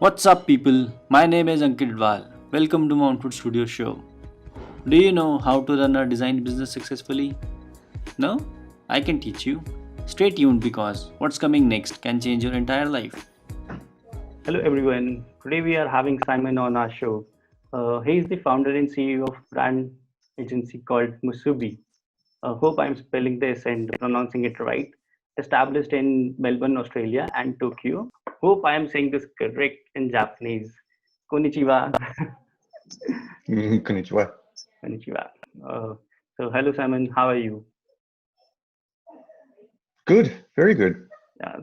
What's up, people? My name is Ankit Dwal. Welcome to Mount Food Studio Show. Do you know how to run a design business successfully? No? I can teach you. Stay tuned because what's coming next can change your entire life. Hello everyone. Today we are having Simon on our show. He is the founder and CEO of brand agency called Musubi. Hope I'm spelling this and pronouncing it right. Established in Melbourne, Australia and Tokyo. Hope I am saying this correct in Japanese. Konnichiwa. Konnichiwa. Konnichiwa. Uh, hello Simon, how are you? Good, very good.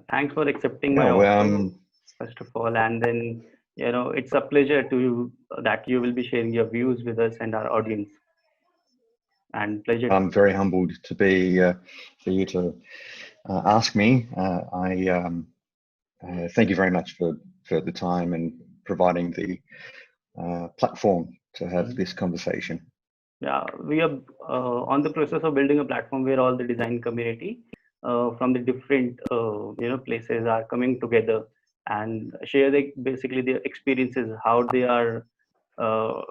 Thanks for accepting my Yeah, well, offer first of all, and then it's a pleasure to that you will be sharing your views with us and our audience. And pleasure. I'm very humbled to be for you to ask me. I thank you very much for the time and providing the platform to have this conversation. Yeah, we are on the process of building a platform where all the design community from the different places are coming together and share basically their experiences, how they are uh,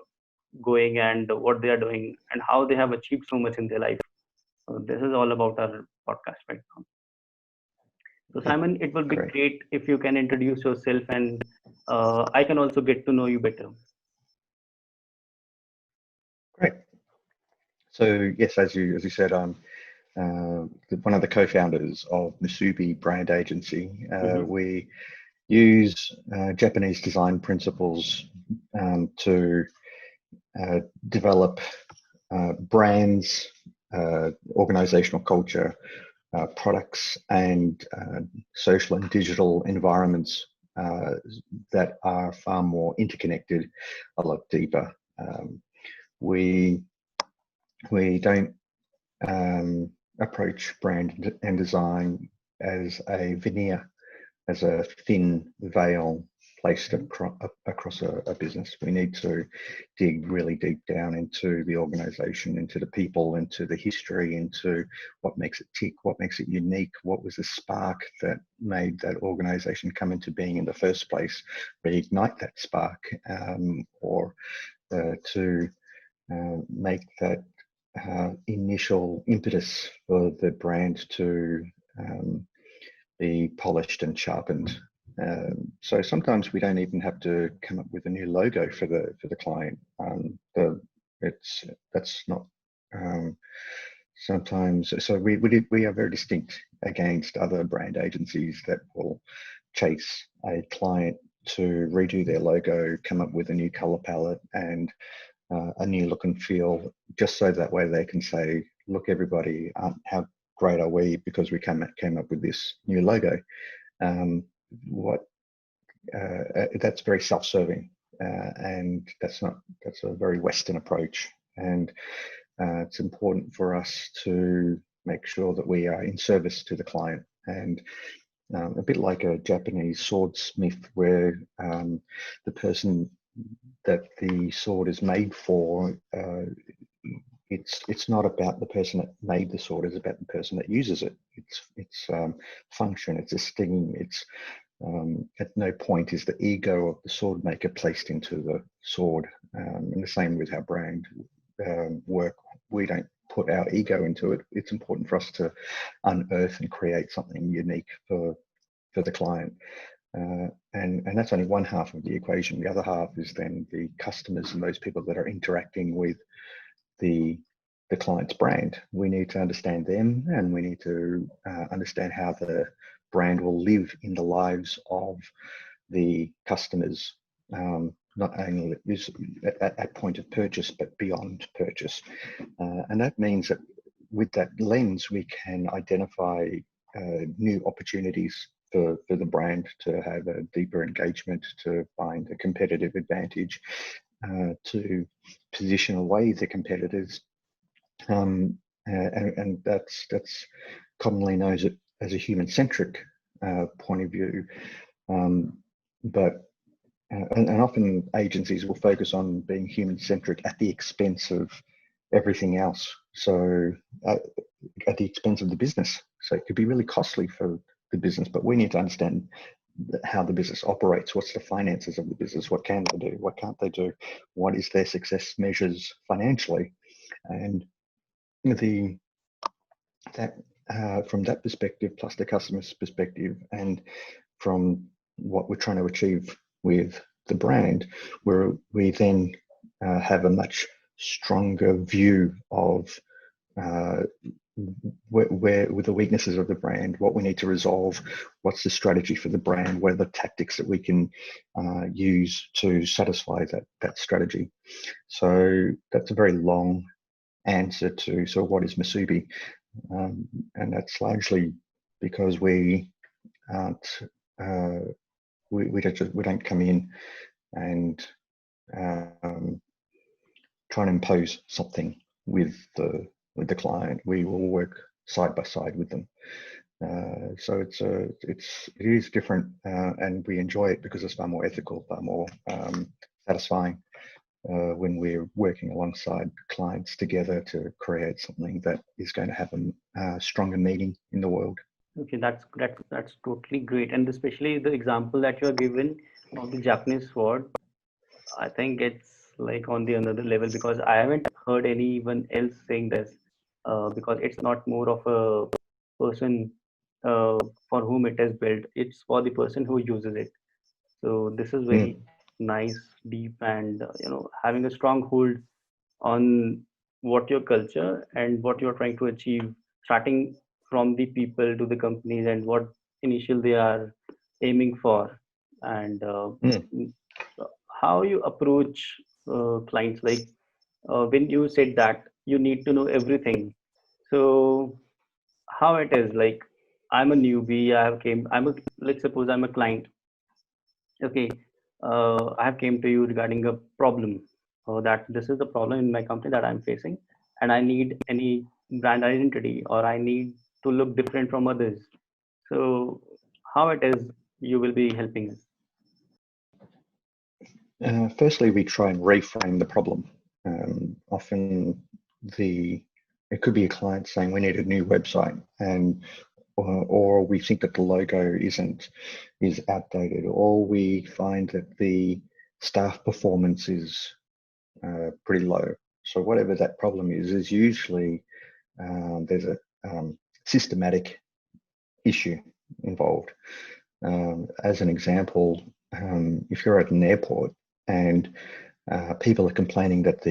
going and what they are doing and how they have achieved so much in their life. So this is all about our podcast right now. So Simon, it will be Great. great if you can introduce yourself and I can also get to know you better. Great. So yes, as you said, I'm one of the co-founders of Musubi brand agency. We use Japanese design principles to develop brands, organizational culture, products, and social and digital environments that are far more interconnected, a lot deeper. We don't approach brand and design as a veneer, as a thin veil placed across a business. We need to dig really deep down into the organization, into the people, into the history, into what makes it tick, what makes it unique, what was the spark that made that organization come into being in the first place, reignite that spark, or to make that initial impetus for the brand to be polished and sharpened. So sometimes we don't even have to come up with a new logo for the client. That's not sometimes. So we are very distinct against other brand agencies that will chase a client to redo their logo, come up with a new color palette and a new look and feel, just so that way they can say, look, everybody, how great are we because we came up with this new logo. What that's very self-serving, and that's a very Western approach. And it's important for us to make sure that we are in service to the client, and a bit like a Japanese swordsmith, where the person that the sword is made for, it's not about the person that made the sword, it's about the person that uses it. Its function, its esteem, it's at no point is the ego of the sword maker placed into the sword. And the same with our brand work. We don't put our ego into it. It's important for us to unearth and create something unique for the client. And that's only one half of the equation. The other half is then the customers and those people that are interacting with the client's brand. We need to understand them, and we need to understand how the brand will live in the lives of the customers, not only at point of purchase, but beyond purchase. And that means that with that lens, we can identify new opportunities for the brand to have a deeper engagement, to find a competitive advantage, to position away the competitors, and that's commonly known as a human-centric point of view. But often agencies will focus on being human-centric at the expense of everything else. So at the expense of the business. So it could be really costly for the business, but we need to understand how the business operates, what's the finances of the business, what can they do, what can't they do, what is their success measures financially, and the that from that perspective, plus the customer's perspective, and from what we're trying to achieve with the brand, where we then have a much stronger view of where with the weaknesses of the brand, what we need to resolve, what's the strategy for the brand, what are the tactics that we can use to satisfy that strategy. So that's a very long answer to, so what is Musubi? And that's largely because we aren't we don't come in and try and impose something with the client. We will work side by side with them. So it is different, and we enjoy it because it's far more ethical, far more satisfying when we're working alongside clients together to create something that is going to have a stronger meaning in the world. Okay, that's totally great, and especially the example that you are given of the Japanese sword. I think it's like on the another level because I haven't heard anyone else saying this. Because it's not more of a person for whom it is built. It's for the person who uses it. So this is very nice, deep, and having a strong hold on what your culture and what you're trying to achieve, starting from the people to the companies and what initial they are aiming for, and how you approach clients. Like when you said that you need to know everything, so how it is like I'm a newbie, let's suppose I'm a client. Okay, I have came to you regarding a problem, that this is the problem in my company that I'm facing, and I need any brand identity, or I need to look different from others. So how it is you will be helping us? Firstly, we try and reframe the problem. Often it could be a client saying we need a new website, and or we think that the logo is outdated, or we find that the staff performance is pretty low. So whatever that problem is usually there's a systematic issue involved. As an example, if you're at an airport and people are complaining that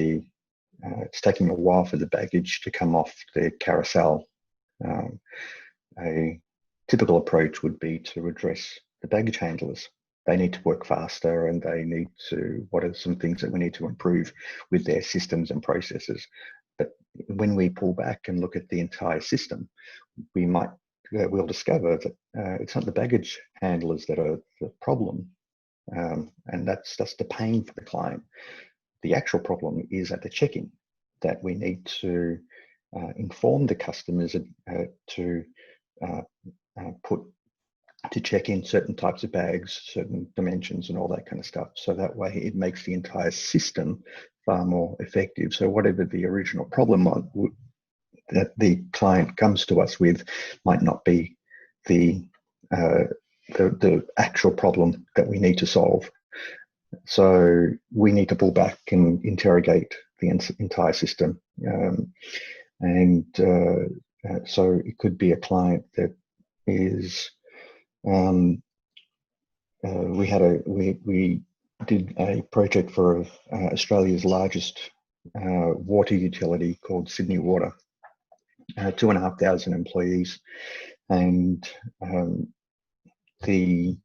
it's taking a while for the baggage to come off the carousel, a typical approach would be to address the baggage handlers. They need to work faster, and what are some things that we need to improve with their systems and processes. But when we pull back and look at the entire system, we'll discover that it's not the baggage handlers that are the problem, and that's the pain for the client. The actual problem is at the check-in, that we need to inform the customers to check in certain types of bags, certain dimensions, and all that kind of stuff. So that way it makes the entire system far more effective. So whatever the original problem that the client comes to us with might not be the actual problem that we need to solve. So we need to pull back and interrogate the entire system. So it could be a client that is we did a project for Australia's largest water utility called Sydney Water, 2,500 employees, and the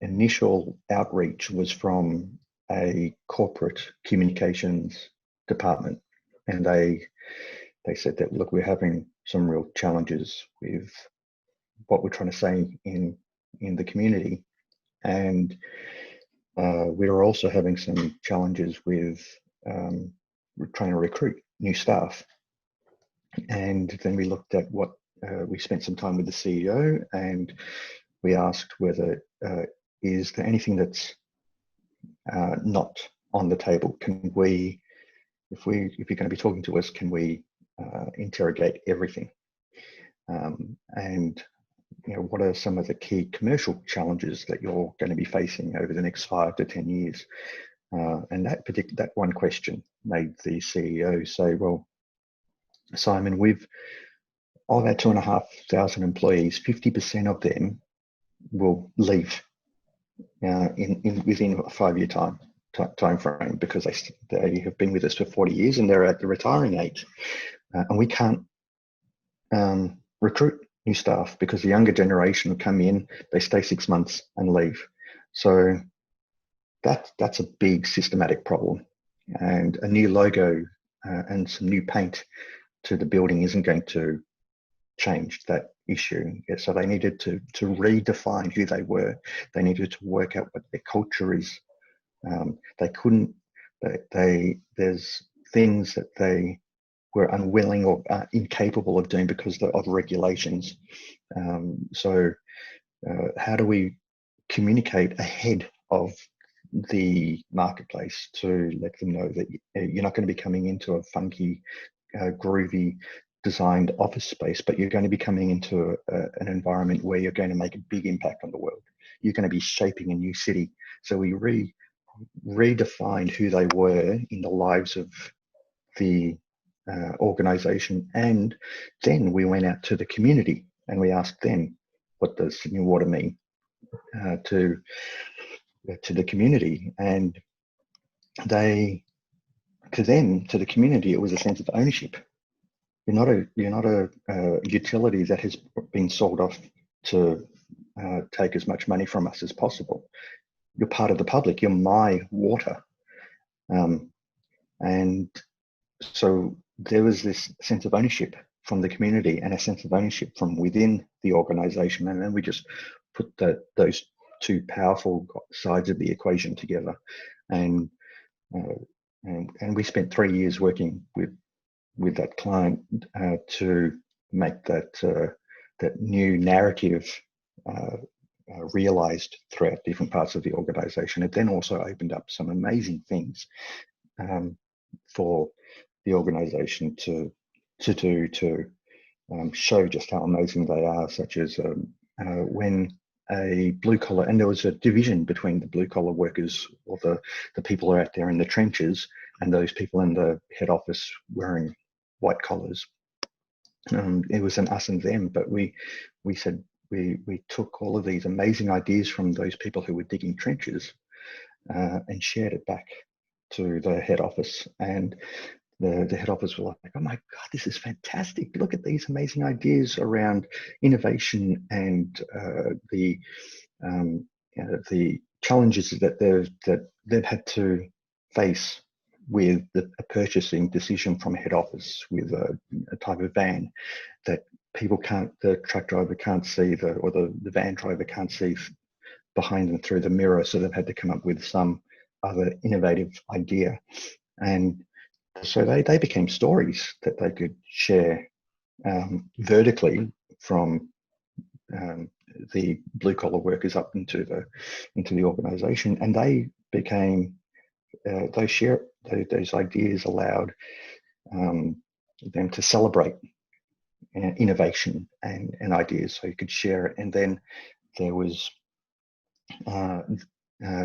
initial outreach was from a corporate communications department, and they said that, look, we're having some real challenges with what we're trying to say in the community, and we were also having some challenges with trying to recruit new staff. And then we looked at we spent some time with the CEO, and we asked whether is there anything that's not on the table? Can we, if you're going to be talking to us, can we interrogate everything? And what are some of the key commercial challenges that you're going to be facing over the next 5 to 10 years? And that one question made the CEO say, well, Simon, of our 2,500 employees, 50% of them will leave within a 5-year time frame, because they have been with us for 40 years and they're at the retiring age. And we can't recruit new staff because the younger generation will come in, they stay 6 months and leave. So that's a big systematic problem. And a new logo and some new paint to the building isn't going to change that issue. So they needed to redefine who they were. They needed to work out what their culture is. They couldn't. There's things that they were unwilling or incapable of doing because of regulations. So how do we communicate ahead of the marketplace to let them know that you're not going to be coming into a funky, groovy designed office space, but you're going to be coming into an environment where you're going to make a big impact on the world. You're going to be shaping a new city. So we redefined who they were in the lives of the organization. And then we went out to the community and we asked them, what does Sydney Water mean to the community? And to the community, it was a sense of ownership. You're not a utility that has been sold off to take as much money from us as possible. You're part of the public. You're my water. And so there was this sense of ownership from the community and a sense of ownership from within the organization. And then we just put those two powerful sides of the equation together. And we spent 3 years working with that client to make that new narrative realized throughout different parts of the organization. It then also opened up some amazing things for the organization to show just how amazing they are, such as when a blue collar, and there was a division between the blue collar workers, or the people who are out there in the trenches, and those people in the head office wearing white collars. It was an us and them, but we said we took all of these amazing ideas from those people who were digging trenches and shared it back to the head office. And the head office were like, oh my God, this is fantastic. Look at these amazing ideas around innovation and the challenges that they've had to face with a purchasing decision from head office with a type of van that the truck driver can't see, or the van driver can't see behind them through the mirror. So they've had to come up with some other innovative idea. And so they became stories that they could share vertically from the blue collar workers up into the organization, and they became those ideas allowed them to celebrate innovation and ideas, so you could share it. And then there was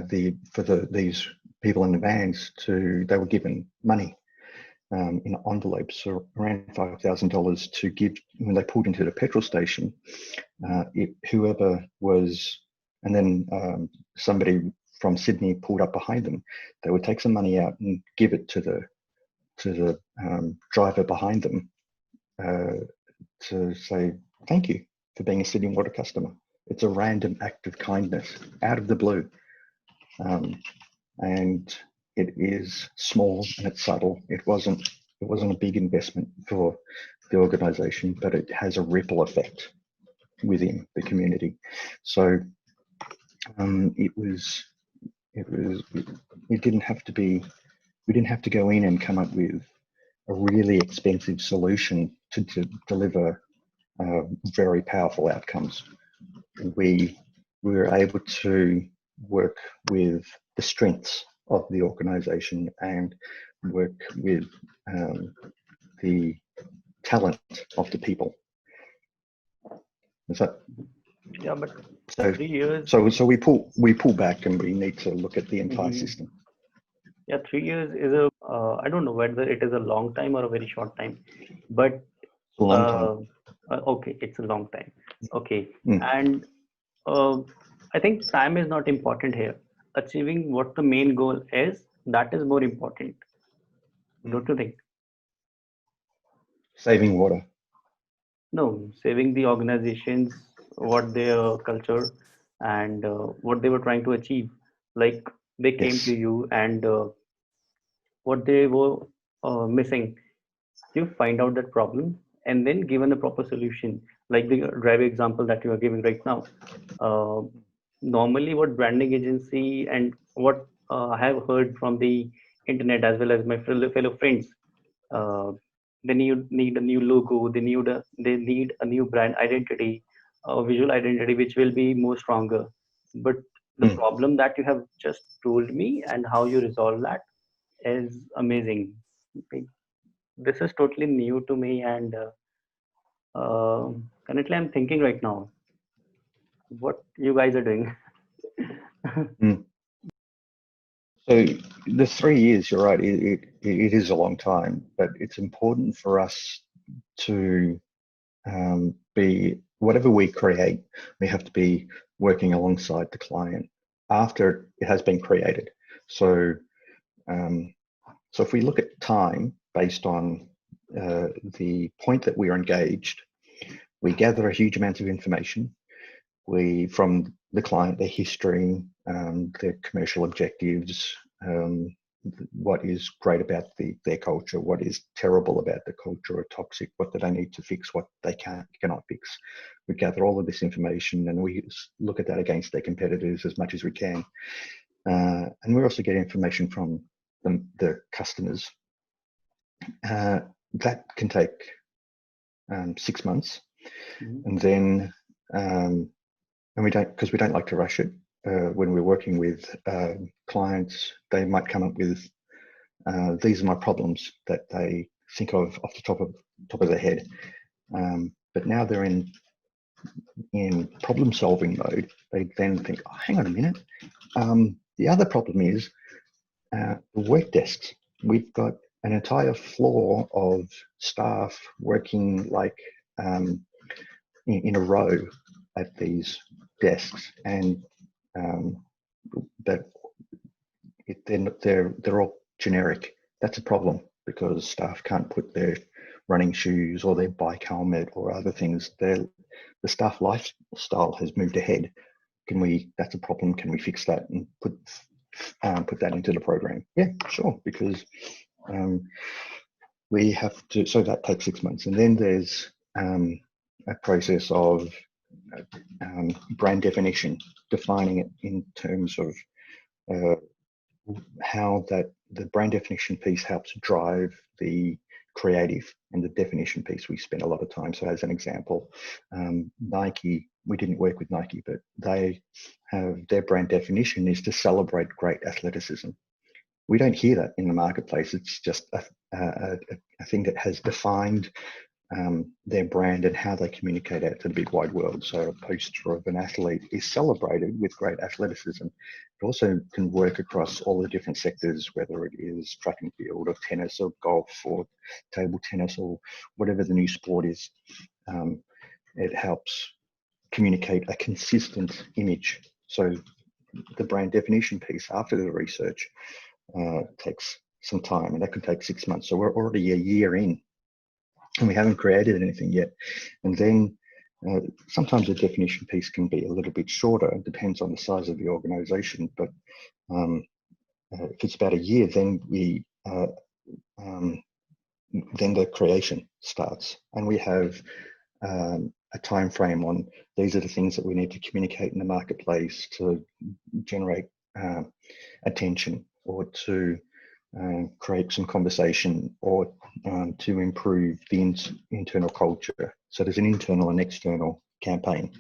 these people in the vans they were given money in envelopes, so around $5,000 to give when they pulled into the petrol station. Whoever was, and then somebody from Sydney pulled up behind them, they would take some money out and give it to the driver behind them to say thank you for being a Sydney Water customer. It's a random act of kindness out of the blue, and it is small and it's subtle. It wasn't a big investment for the organization, but it has a ripple effect within the community. So we didn't have to go in and come up with a really expensive solution to deliver very powerful outcomes. We were able to work with the strengths of the organization and work with the talent of the people. Does that Yeah, but So 3 years. so we pull back and we need to look at the entire Mhm. system. Yeah, 3 years is a, I don't know whether it is a long time or a very short time, but It's a long uh, time. okay, it's a long time. Okay, Mm, and uh, I think time is not important here. Achieving what the main goal is, that is more important, mm. don't you think? Saving water. No, saving the organizations, what their culture and what they were trying to achieve. Like they came to Yes. you and what they were missing, you find out that problem and then given a proper solution, like the driver example that you are giving right now. uh, Normally what branding agency and what I have heard from the internet as well as my fellow friends, uh, they need a new logo, they need a new brand identity, a visual identity which will be more stronger. But the Mm. problem that you have just told me and how you resolve that is amazing. Like, this is totally new to me, and currently I'm thinking right now what you guys are doing. Mm. So the 3 years, you're right, it is a long time, but it's important for us to be, whatever we create, we have to be working alongside the client after it has been created. So, um, so if we look at time based on the point that we are engaged, we gather a huge amount of information. From the client, their history, their commercial objectives, um, what is great about their culture, what is terrible about the culture or toxic, what do they need to fix, what they cannot fix. We gather all of this information and we look at that against their competitors as much as we can. And we also get information from the customers. That can take 6 months. Mhm. And then and we don't like to rush it. When we're working with clients, they might come up with these are my problems that they think of off the top of their head. But now they're in problem solving mode. They then think, oh, hang on a minute. The other problem is the work desks. We've got an entire floor of staff working like in a row at these desks, and that they're all generic. That's a problem because staff can't put their running shoes or their bike helmet or other things. The staff lifestyle has moved ahead. That's a problem. Can we fix that and put that into the program? Yeah, sure. Because we have to. So that takes 6 months, and then there's a process of brand definition, defining it in terms of uh, how that the brand definition piece helps drive the creative, and the definition piece we spend a lot of time. So as an example, Nike, we didn't work with Nike, but they have their brand definition is to celebrate great athleticism. We don't hear that in the marketplace. It's just a thing that has defined their brand and how they communicate out to the big wide world. So a poster of an athlete is celebrated with great athleticism. It also can work across all the different sectors, whether it is track and field or tennis or golf or table tennis or whatever the new sport is. It helps communicate a consistent image. So the brand definition piece after the research takes some time, and that could take 6 months. So we're already a year in and we haven't created anything yet. And then sometimes the definition piece can be a little bit shorter. It depends on the size of the organization. But if it's about a year, then then the creation starts, and we have a time frame on these are the things that we need to communicate in the marketplace to generate attention or to create some conversation or to improve the internal culture. So there's an internal and external campaign.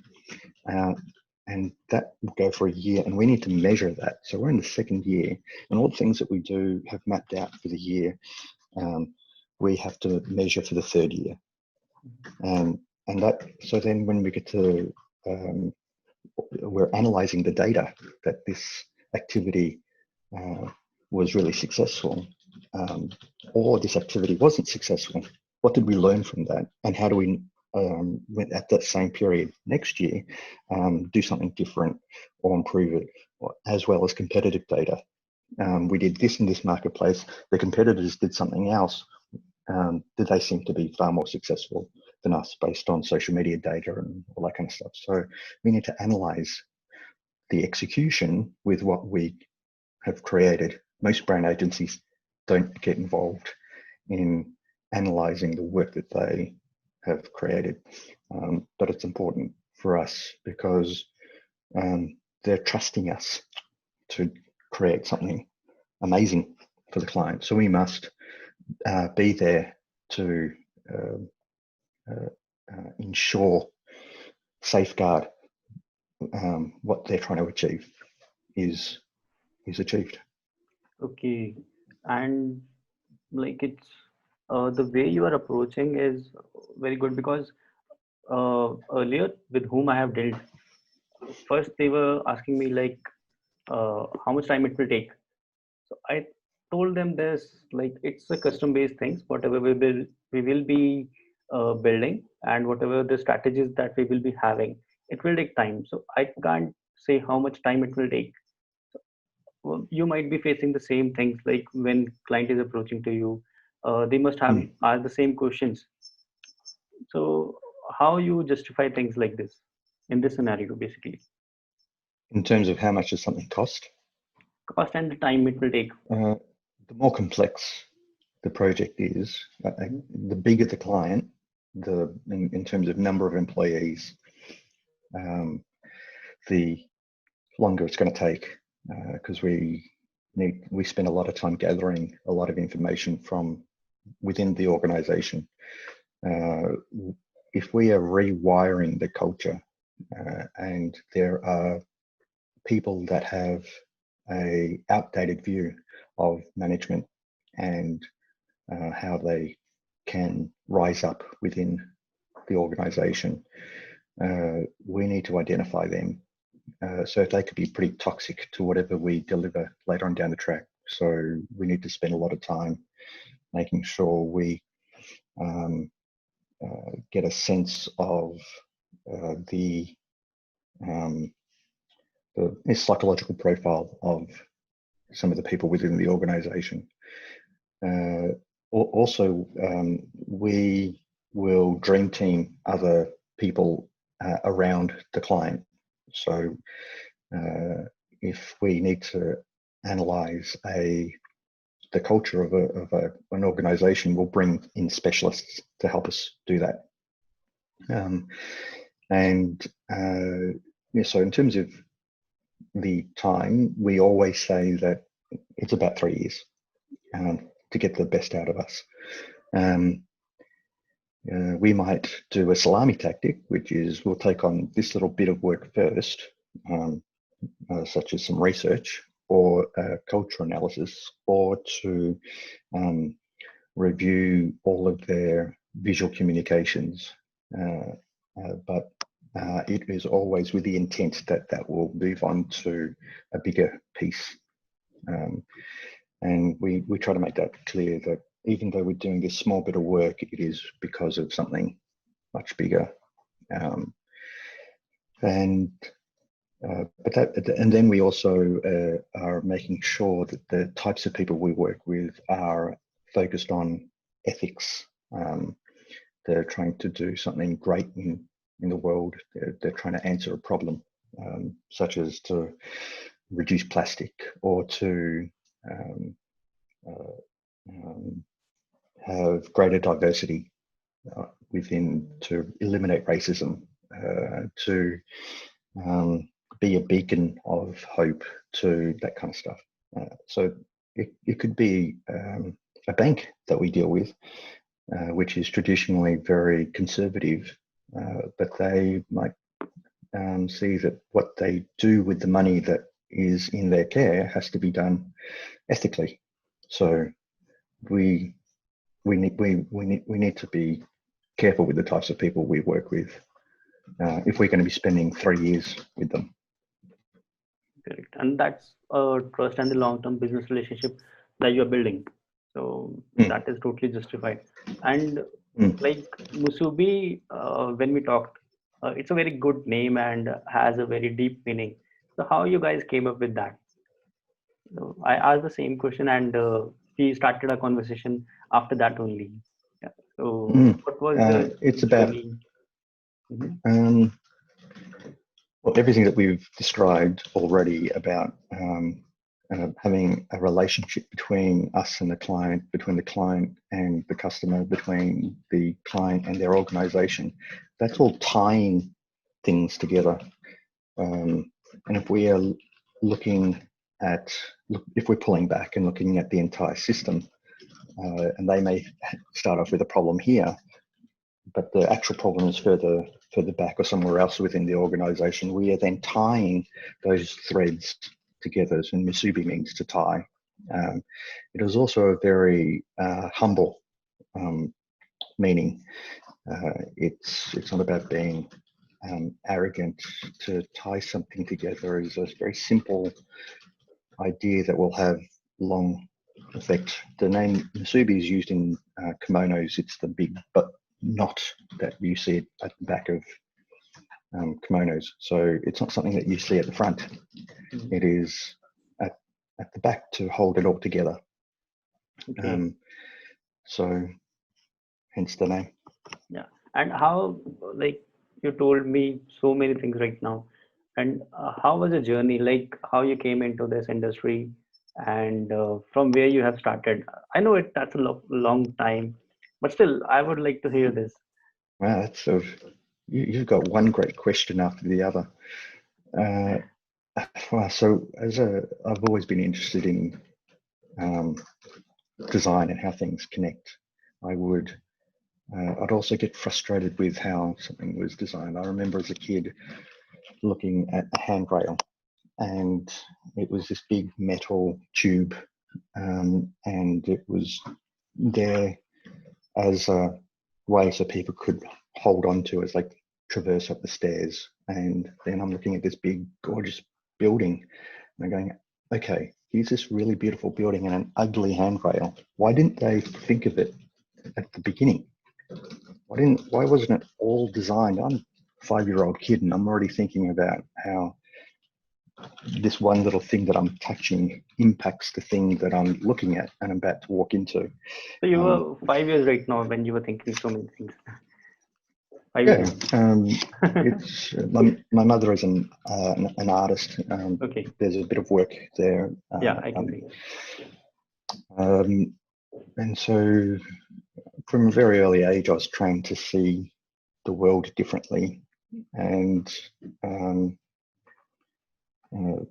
And that will go for a year, and we need to measure that. So we're in the second year, and all the things that we do have mapped out for the year. We have to measure for the third year. And that, so then when we get to we're analyzing the data that this activity was really successful, or this activity wasn't successful. What did we learn from that, and how do we at that same period next year do something different or improve it, as well as competitive data. We did this in this marketplace, the competitors did something else. Did they seem to be far more successful than us based on social media data and all that kind of stuff? So we need to analyze the execution with what we have created. Most brand agencies don't get involved in analyzing the work that they have created, but it's important for us because they're trusting us to create something amazing for the client. So we must be there to ensure, safeguard what they're trying to achieve is achieved. Okay, and like it's the way you are approaching is very good because earlier with whom I have dealt, first they were asking me like how much time it will take. So I told them this like it's a custom based things. Whatever we will be building, and whatever the strategies that we will be having, it will take time. So I can't say how much time it will take. Well, you might be facing the same things like when client is approaching to you, they must have asked the same questions. So how you justify things like this in this scenario, basically? In terms of how much does something cost? Cost and the time it will take. The more complex the project is, the bigger the client, in terms of number of employees, the longer it's going to take, because we spend a lot of time gathering a lot of information from within the organization. If we are rewiring the culture, and there are people that have a outdated view of management and how they can rise up within the organization, we need to identify them. So they could be pretty toxic to whatever we deliver later on down the track. So we need to spend a lot of time making sure we get a sense of the psychological profile of some of the people within the organization. Also, we will dream team other people around the client. So if we need to analyze the culture of an organization, we'll bring in specialists to help us do that. So in terms of the time, we always say that it's about 3 years to get the best out of us. We might do a salami tactic, which is we'll take on this little bit of work first, such as some research or culture analysis, or to review all of their visual communications. But it is always with the intent that will move on to a bigger piece. And we try to make that clear that even though we're doing this small bit of work, it is because of something much bigger. And then we also are making sure that the types of people we work with are focused on ethics. They're trying to do something great in the world. They're trying to answer a problem, such as to reduce plastic, or to have greater diversity within, to eliminate racism, to be a beacon of hope, to that kind of stuff. So it could be a bank that we deal with, which is traditionally very conservative, but they might see that what they do with the money that is in their care has to be done ethically. So we need to be careful with the types of people we work with if we're going to be spending 3 years with them. Correct. And that's a trust and the long-term business relationship that you're building. So Mm, that is totally justified. And mm. like Musubi, when we talked, it's a very good name and has a very deep meaning. So how you guys came up with that? So I asked the same question and we started a conversation after that only. Yeah. So Mm. what was the It's about journey? Mhm. um, well, everything that we've described already about having a relationship between us and the client, between the client and the customer, between the client and their organization. That's all tying things together. And if we are looking at, if we're pulling back and looking at the entire system, and they may start off with a problem here, but the actual problem is further back or somewhere else within the organization. We are then tying those threads together, and Musubi means to tie. It is also a very humble meaning. It's not about being arrogant. To tie something together is a very simple idea that will have long effect. The name Musubi is used in kimonos. It's the big but knot that you see at the back of kimonos. So it's not something that you see at the front. Mhm. It is at the back to hold it all together. Okay. So hence the name. Yeah. And how, like, you told me so many things right now. And how was the journey? Like, how you came into this industry and from where you have started? I know that's a long time, but still, I would like to hear this. Wow, that's sort of, you've got one great question after the other. Uh, well, so I've always been interested in um, design and how things connect. I'd also get frustrated with how something was designed. I remember as a kid looking at a handrail, and it was this big metal tube, and it was there as a way so people could hold on to as they traverse up the stairs. And then I'm looking at this big, gorgeous building, and I'm going, okay, here's this really beautiful building and an ugly handrail. Why didn't they think of it at the beginning? Why wasn't it all designed? I'm a 5-year-old kid and I'm already thinking about how this one little thing that I'm touching impacts the thing that I'm looking at and I'm about to walk into. So you Um, were 5 years right now when you were thinking so many things. 5 years yeah, old. it's my mother is an artist. Okay. There's a bit of work there, Yeah, I can see. and so from a very early age, I was trained to see the world differently, and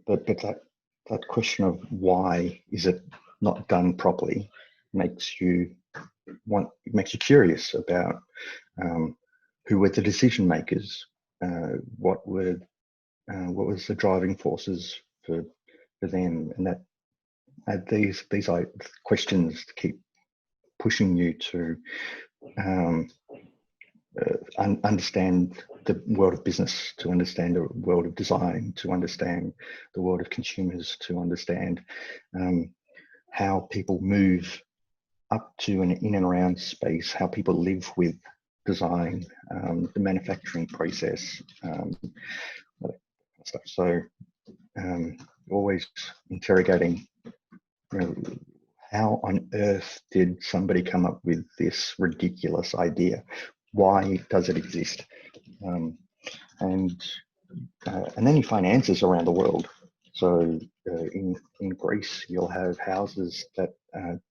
but that question of why is it not done properly makes you curious about who were the decision makers, what was the driving forces for them, and that these are questions to keep pushing you to um, understand the world of business, to understand the world of design, to understand the world of consumers, to understand how people move up to and in and around space, how people live with design, the manufacturing process, that kind of stuff. So always interrogating, you know, how on earth did somebody come up with this ridiculous idea? Why does it exist? Um, and then you find answers around the world. So in Greece, you'll have houses that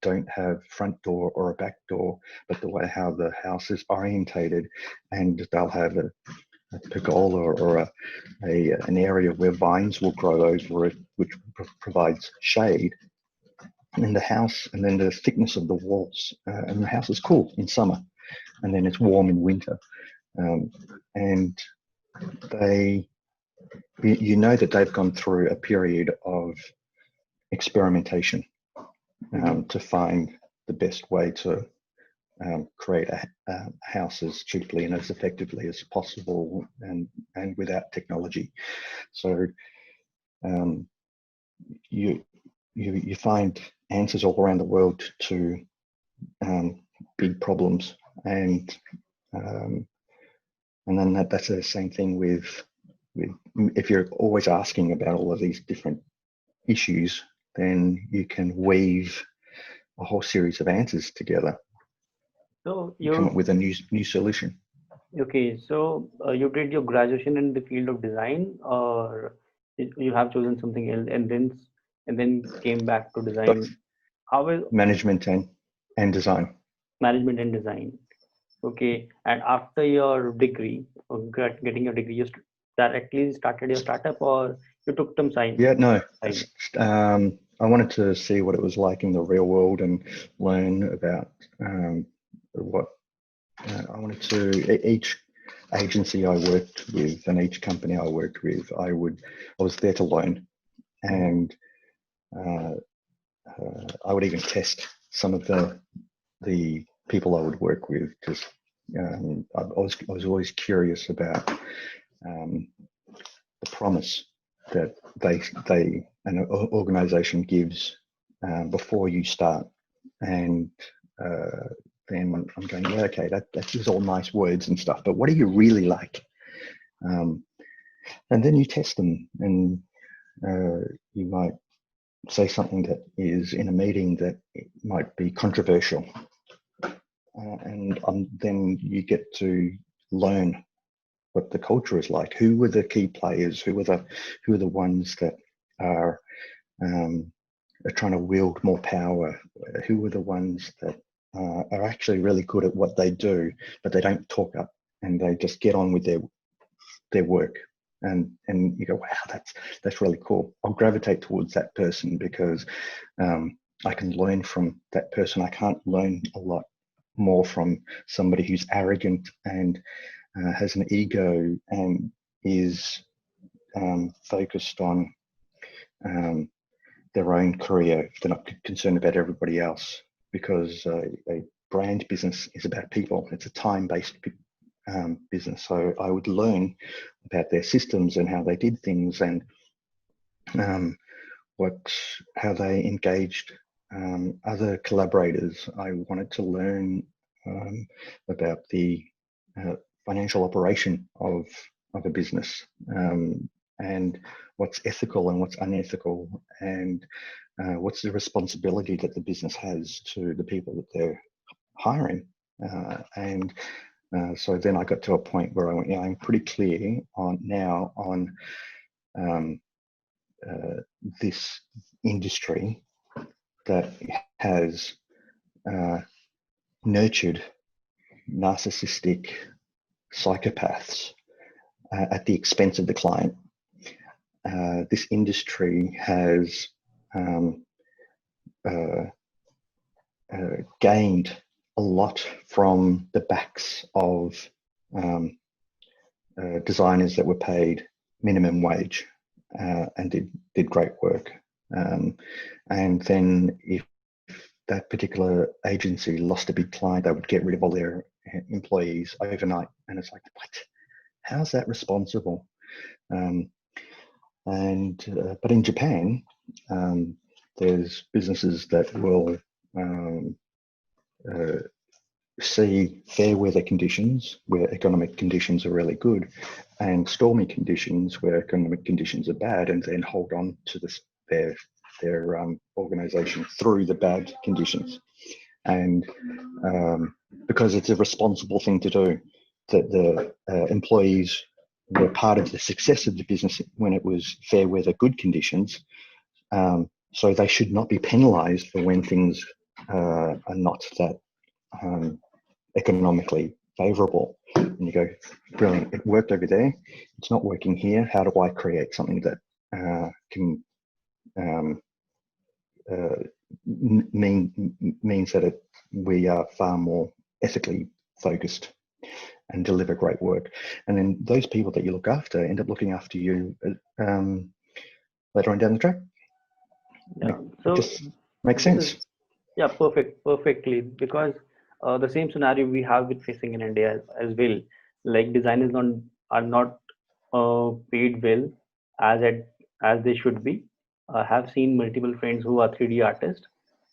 don't have front door or a back door, but the way how the house is orientated, and they'll have a pergola or an area where vines will grow over it, which provides shade. And the house, and then the thickness of the walls, and the house is cool in summer, and then it's warm in winter. And they, you know that they've gone through a period of experimentation to find the best way to create a house as cheaply and as effectively as possible, and without technology. So you find answers all around the world to big problems, and then that's the same thing with if you're always asking about all of these different issues, then you can weave a whole series of answers together. So You come up you with a new solution. okay? So you did your graduation in the field of design, or you have chosen something else, and then came back to design? Both How is management and design. management and design? Okay, and after your degree, or getting your degree, you directly started your startup, or you took some time? Yeah, no. Side? I wanted to see what it was like in the real world and learn about what I wanted to. Each agency I worked with and each company I worked with, I was there to learn, and I would even test some of the people I would work with, because I was always curious about the promise that an organization gives before you start. And then I'm going, yeah, okay, that is all nice words and stuff, but what do you really like? And then you test them, and you might say something that is in a meeting that it might be controversial, and then you get to learn what the culture is like. Who were the key players? Who are the ones that are trying to wield more power? Who are the ones that are actually really good at what they do, but they don't talk up and they just get on with their work? And you go, wow, that's really cool. I'll gravitate towards that person because I can learn from that person. I can't learn a lot more from somebody who's arrogant and has an ego and is focused on their own career. They're not concerned about everybody else, because a brand business is about people. It's a time-based business. So I would learn about their systems and how they did things, and how they engaged other collaborators. I wanted to learn about the financial operation of a business, and what's ethical and what's unethical, and what's the responsibility that the business has to the people that they're hiring. So then I got to a point where I went, yeah, I'm pretty clear on this industry that has nurtured narcissistic psychopaths at the expense of the client. This industry has gained a lot from the backs of designers that were paid minimum wage and did great work. And then if that particular agency lost a big client, they would get rid of all their employees overnight. And it's like, what? How's that responsible? But in Japan, there's businesses that will see fair weather conditions where economic conditions are really good, and stormy conditions where economic conditions are bad, and then hold on to their organization through the bad conditions. And because it's a responsible thing to do, that the employees were part of the success of the business when it was fair weather, good conditions. So they should not be penalized for when things are not that economically favorable. And you go, brilliant, it worked over there, it's not working here. How do I create something that can means that we are far more ethically focused and deliver great work? And then those people that you look after end up looking after you later on down the track. Yeah. It just makes This sense. yeah, perfectly, because the same scenario we have with facing in India as well. Like designers are not paid well as they should be, I have seen multiple friends who are 3D artists,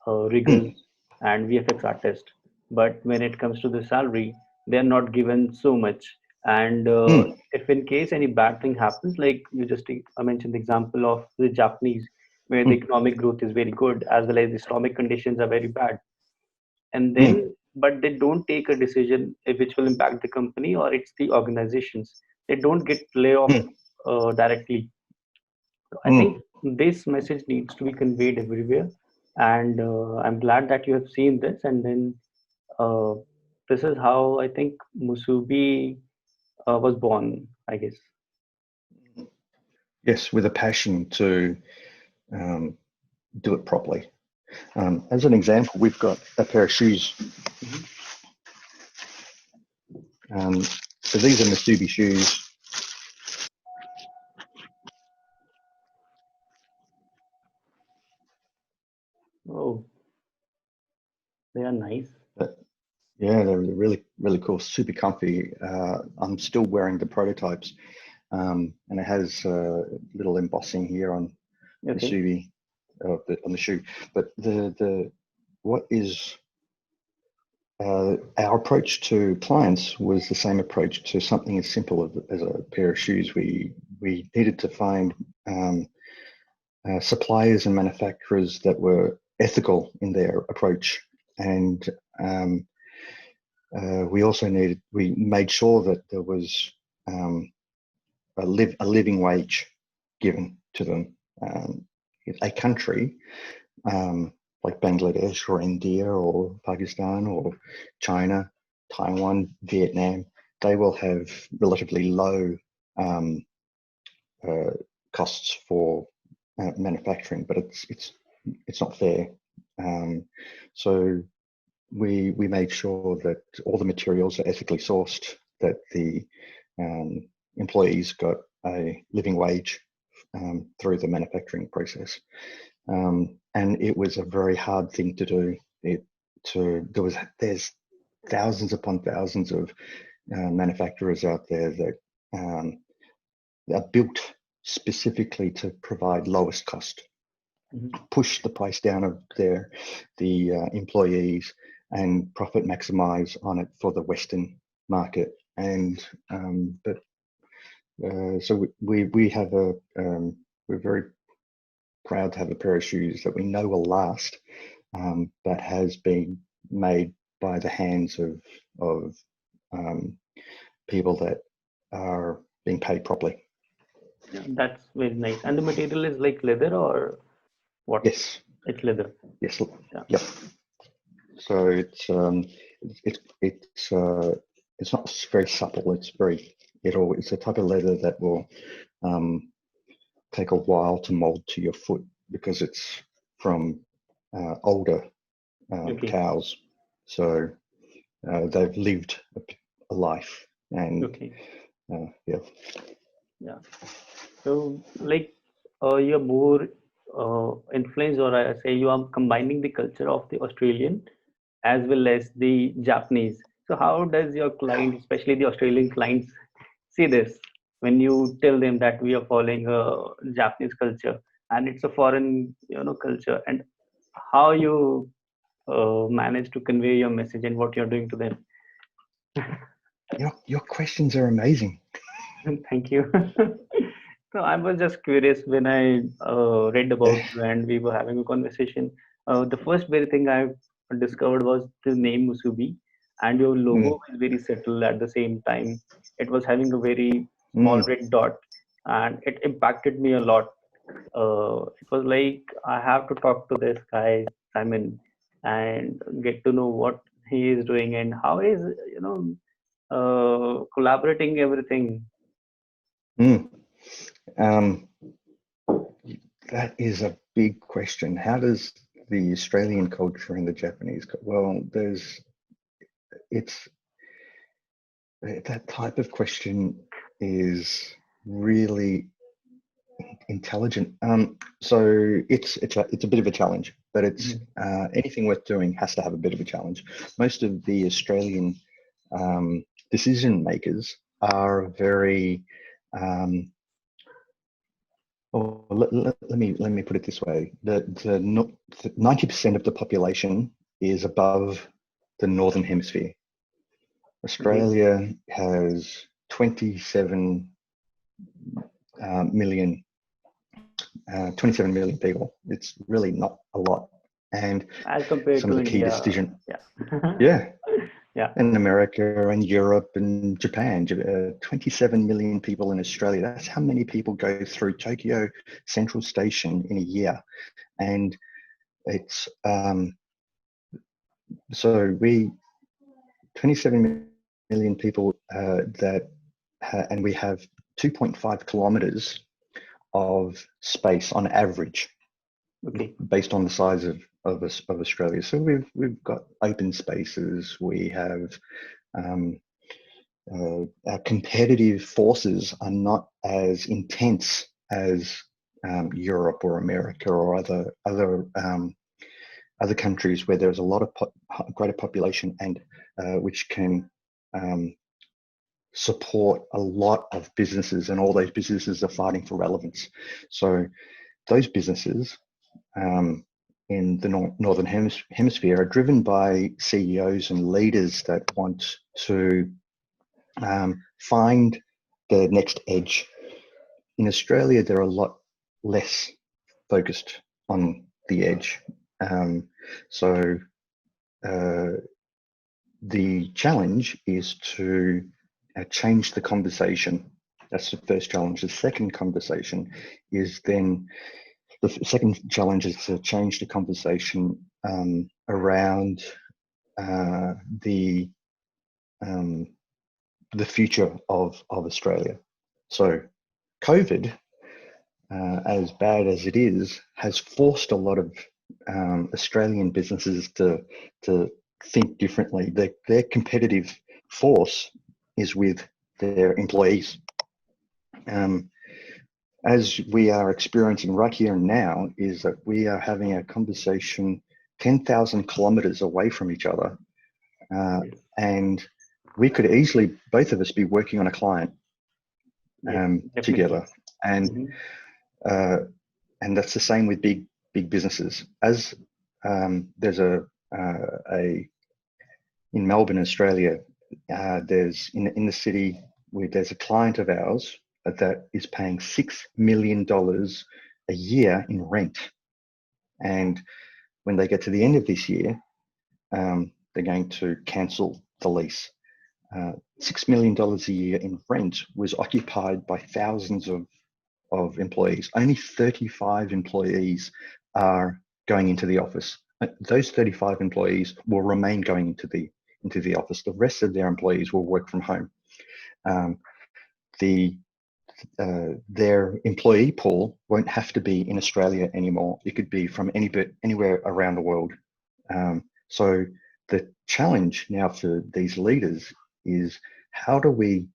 riggers, Mm, and VFX artists. But when it comes to the salary, they're not given so much. And mm, if in case any bad thing happens, like you just I mentioned the example of the Japanese, where the mm, economic growth is very good, as well as the economic conditions are very bad, and mm, then but they don't take a decision which will impact the company or it's the organizations. They don't get layoff mm, directly. I think mm. this message needs to be conveyed everywhere, and I'm glad that you have seen this. And then uh, this is how I think Musubi was born, I guess. Yes, with a passion to um, do it properly. As an example, we've got a pair of shoes. Mhm. So these are Musubi shoes. Oh, they are nice. But yeah, they're really, really cool, super comfy. I'm still wearing the prototypes, and it has little embossing here on Okay. Musubi on the shoe. But the what is our approach to clients was the same approach to something as simple as a pair of shoes. We needed to find um, suppliers and manufacturers that were ethical in their approach, and um, we made sure that there was um, a living wage given to them. Um, a country um, like Bangladesh or India or Pakistan or China, Taiwan, Vietnam, they will have relatively low um, uh, costs for manufacturing, but it's not fair. Um, so we made sure that all the materials are ethically sourced, that the um, employees got a living wage through the manufacturing process. And it was a very hard thing to do. There's thousands upon thousands of manufacturers out there that um, are built specifically to provide lowest cost, Mhm. push the price down of the employees, and profit maximize on it for the Western market. And but so we have we're very proud to have a pair of shoes that we know will last, that has been made by the hands of um, people that are being paid properly. Yeah, that's very nice. And the material is like leather or what? Yes, It's leather. yes, Yeah. yep. So it's not very supple. It's a type of leather that will um, take a while to mold to your foot because it's from older Okay. cows. So they've lived a life, and Okay. yeah. Yeah. So, like, you're more influenced, or I say you are combining the culture of the Australian as well as the Japanese. So, how does your client, especially the Australian clients, see this when you tell them that we are following Japanese culture and it's a foreign, culture, and how you manage to convey your message and what you're doing to them? Your questions are amazing. Thank you. So I was just curious when I read about Yeah. you and we were having a conversation. The first very thing I discovered was the name Musubi, and your logo Mm, was very subtle at the same time. It was having a very small mm, red dot, and it impacted me a lot. It was like I have to talk to this guy Simon and get to know what he is doing and how he is, collaborating everything. mm. Um, that is a big question. How does the Australian culture and the Japanese? Well, it's that type of question is really intelligent. So it's a bit of a challenge, but it's Mhm. anything worth doing has to have a bit of a challenge. Most of the Australian decision makers are very, or let me put it this way: the 90% of the population is above the northern hemisphere. Australia has 27 million 27 million people. It's really not a lot. And as compared some to of the key India, decision, yeah. yeah, and America and Europe and Japan, 27 million people in Australia. That's how many people go through Tokyo Central Station in a year. And it's, so 27 million people and we have 2.5 kilometers of space on average, based on the size of Australia. So we've got open spaces. We have our competitive forces are not as intense as Europe or America or other countries where there's a lot of greater population and which can support a lot of businesses, and all those businesses are fighting for relevance. So those businesses in the Northern Hemisphere are driven by CEOs and leaders that want to find the next edge. In Australia, they're a lot less focused on the edge. So the challenge is to change the conversation. That's the first challenge. The second conversation is then the second challenge is to change the conversation around the future of Australia. So COVID, as bad as it is, has forced a lot of Australian businesses to think differently. Their competitive force is with their employees. As we are experiencing right here and now, is that we are having a conversation 10,000 kilometers away from each other. And we could easily, both of us, be working on a client together. And and that's the same with big businesses. As there's in Melbourne, Australia, there's in the city where there's a client of ours that is paying $6 million a year in rent. And when they get to the end of this year, they're going to cancel the lease. $6 million a year in rent was occupied by thousands of employees. Only 35 employees are going into the office. Those 35 employees will remain going into the office. The rest of their employees will work from home. Their employee pool won't have to be in Australia anymore. It could be from anywhere around the world. So the challenge now for these leaders is, how do we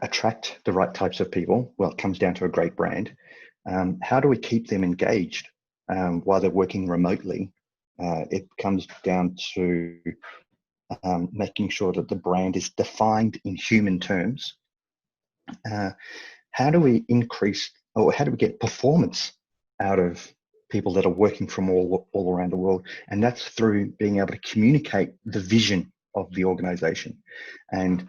attract the right types of people? Well, it comes down to a great brand. How do we keep them engaged while they're working remotely? It comes down to making sure that the brand is defined in human terms. How do we increase, or how do we get performance out of people that are working from all around the world? And that's through being able to communicate the vision of the organization. And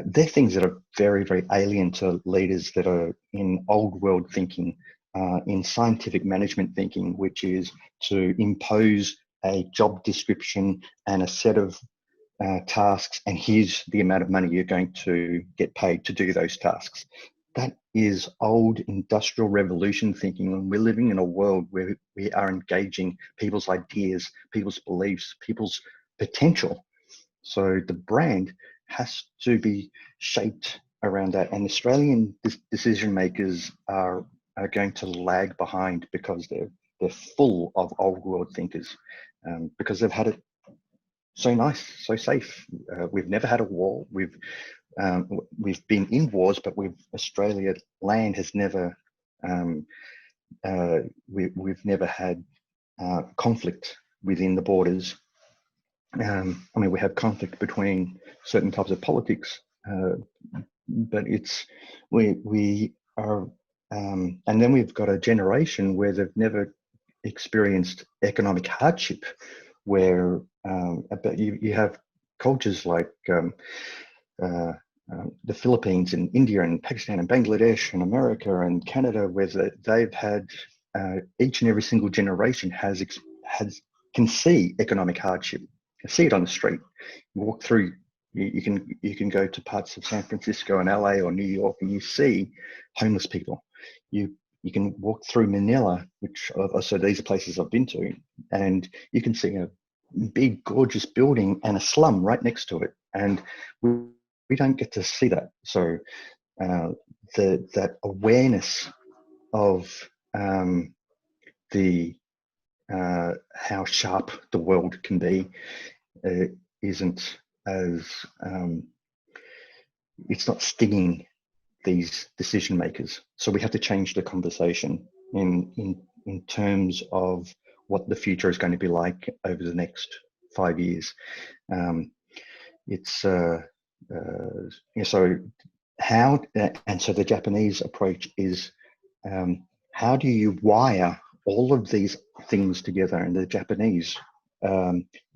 they're things that are very, very alien to leaders that are in old world thinking, in scientific management thinking, which is to impose a job description and a set of tasks, and here's the amount of money you're going to get paid to do those tasks. That is old industrial revolution thinking, and we're living in a world where we are engaging people's ideas, people's beliefs, people's potential. So the brand has to be shaped around that, and Australian decision makers are going to lag behind because they're full of old world thinkers, because they've had it so nice, so safe. We've never had a war. We've been in wars, but Australia land has never. We've never had conflict within the borders. I mean, we have conflict between certain types of politics, but we are and then we've got a generation where they've never experienced economic hardship, where but you have cultures like the Philippines and India and Pakistan and Bangladesh and America and Canada, where they've had each and every single generation can see economic hardship. You see it on the street. You walk through. You can go to parts of San Francisco and LA or New York, and you see homeless people. You can walk through Manila, which so these are places I've been to, and you can see a big, gorgeous building and a slum right next to it, and we don't get to see that. So that awareness of the how sharp the world can be isn't as it's not stinging these decision makers. So we have to change the conversation in terms of what the future is going to be like over the next 5 years. It's so how and so the Japanese approach is how do you wire all of these things together? And the Japanese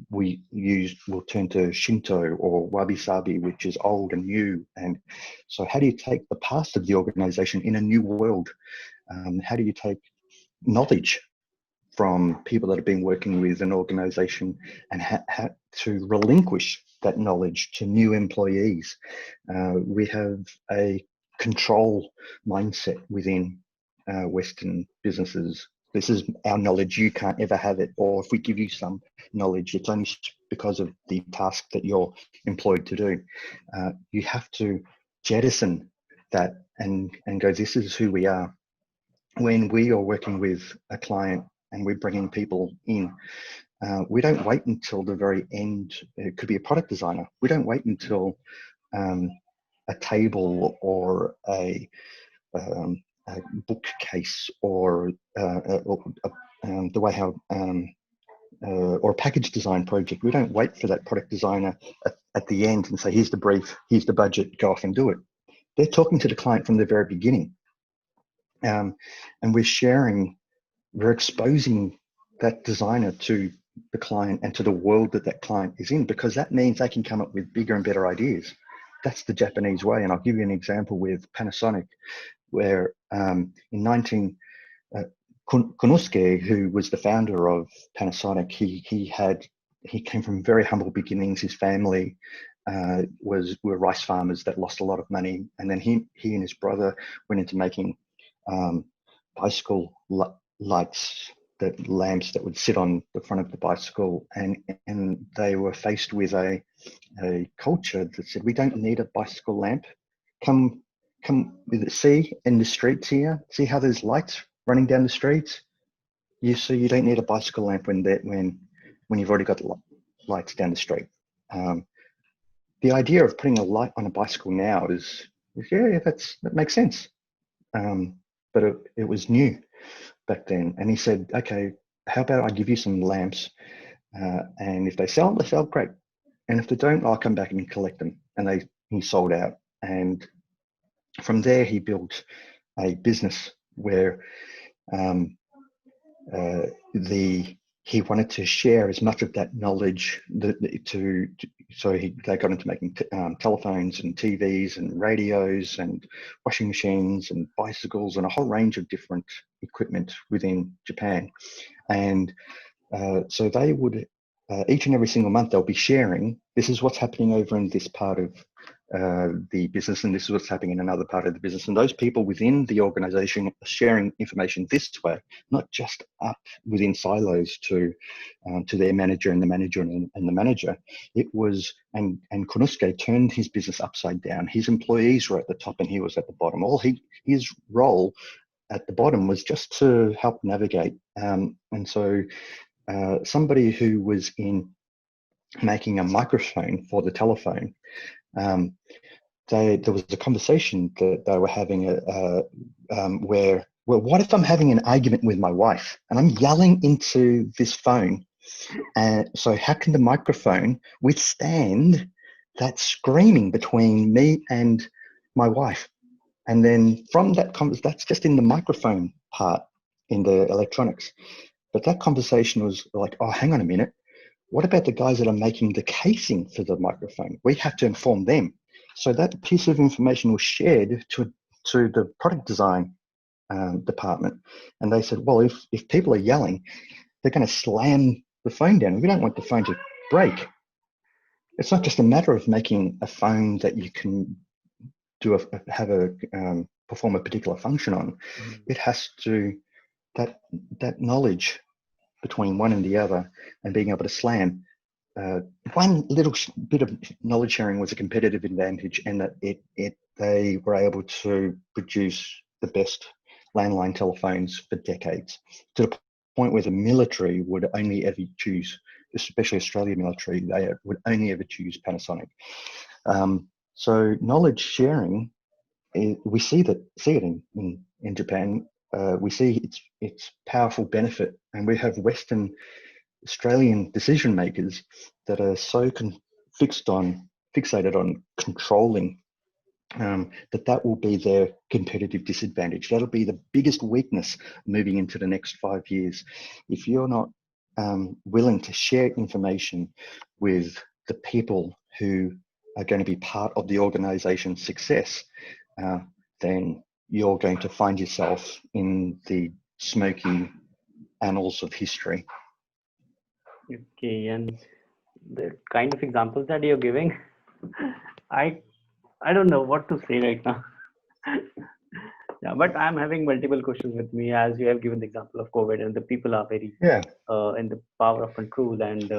we'll turn to Shinto or Wabi Sabi, which is old and new. And so how do you take the past of the organization in a new world? How do you take knowledge from people that have been working with an organization and how to relinquish that knowledge to new employees? We have a control mindset within Western businesses. This is our knowledge, you can't ever have it. Or if we give you some knowledge, it's only because of the task that you're employed to do. You have to jettison that and go, this is who we are. When we are working with a client and we're bringing people in, we don't wait until the very end. It could be a product designer. We don't wait until a table or a bookcase or the way how or a package design project. We don't wait for that product designer at the end and say, here's the brief, here's the budget, go off and do it. They're talking to the client from the very beginning. And we're exposing that designer to the client and to the world that client is in, because that means they can come up with bigger and better ideas. That's the Japanese way. And I'll give you an example with Panasonic, where in Konosuke, who was the founder of Panasonic, he came from very humble beginnings. His family were rice farmers that lost a lot of money, and then he and his brother went into making bicycle lights, that lamps that would sit on the front of the bicycle, and they were faced with a culture that said, we don't need a bicycle lamp. Come see in the streets here, see how there's lights running down the streets. You don't need a bicycle lamp when you've already got lights down the street. The idea of putting a light on a bicycle now is that makes sense. But it was new back then. And he said, okay, how about I give you some lamps, and if they sell, great. And if they don't, I'll come back and collect them. And he sold out. And from there, he built a business where he wanted to share as much of that knowledge so they got into making telephones and TVs and radios and washing machines and bicycles and a whole range of different equipment within Japan. And so they would each and every single month they'll be sharing, this is what's happening over in this part of the business, and this is what's happening in another part of the business. And those people within the organization are sharing information this way, not just up within silos to their manager and the manager and the manager. It was, and Konosuke turned his business upside down. His employees were at the top and he was at the bottom. His role at the bottom was just to help navigate. And so somebody who was in making a microphone for the telephone, there was a conversation that they were having where, well, what if I'm having an argument with my wife and I'm yelling into this phone? And so how can the microphone withstand that screaming between me and my wife? And then from that that's just in the microphone part in the electronics. But that conversation was like, oh, hang on a minute. What about the guys that are making the casing for the microphone? We have to inform them. So that piece of information was shared to the product design department. And they said, well, if people are yelling, they're going to slam the phone down. We don't want the phone to break. It's not just a matter of making a phone that you can perform a particular function on. It has to, that knowledge between one and the other and being able to slam. One little bit of knowledge sharing was a competitive advantage, and that they were able to produce the best landline telephones for decades, to the point where the military would only ever choose, especially Australian military, they would only ever choose Panasonic. So knowledge sharing, we see it in Japan. We see its powerful benefit, and we have Western Australian decision makers that are so fixated on controlling that will be their competitive disadvantage. That'll be the biggest weakness moving into the next 5 years. If you're not willing to share information with the people who are going to be part of the organization's success, then you're going to find yourself in the smoky annals of history. Okay, and the kind of examples that you're giving, I don't know what to say right now. Yeah, but I'm having multiple questions with me, as you have given the example of COVID, and the people are very in the power of control, and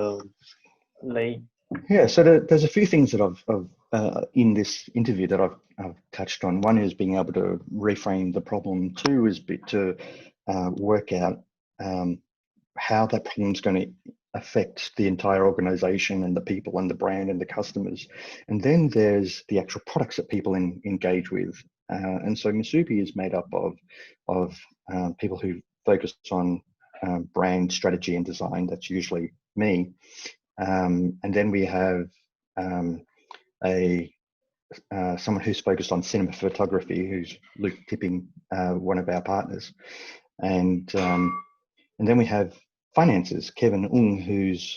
like. Yeah, so there's a few things that I've in this interview that I've touched on. One is being able to reframe the problem. Two is to work out how that problem is going to affect the entire organization and the people and the brand and the customers. And then there's the actual products that people engage with. And so Musubi is made up of people who focus on brand strategy and design. That's usually me. And then we have someone who's focused on cinema photography, who's Luke Tipping, one of our partners. And then we have finances, Kevin Ung, who's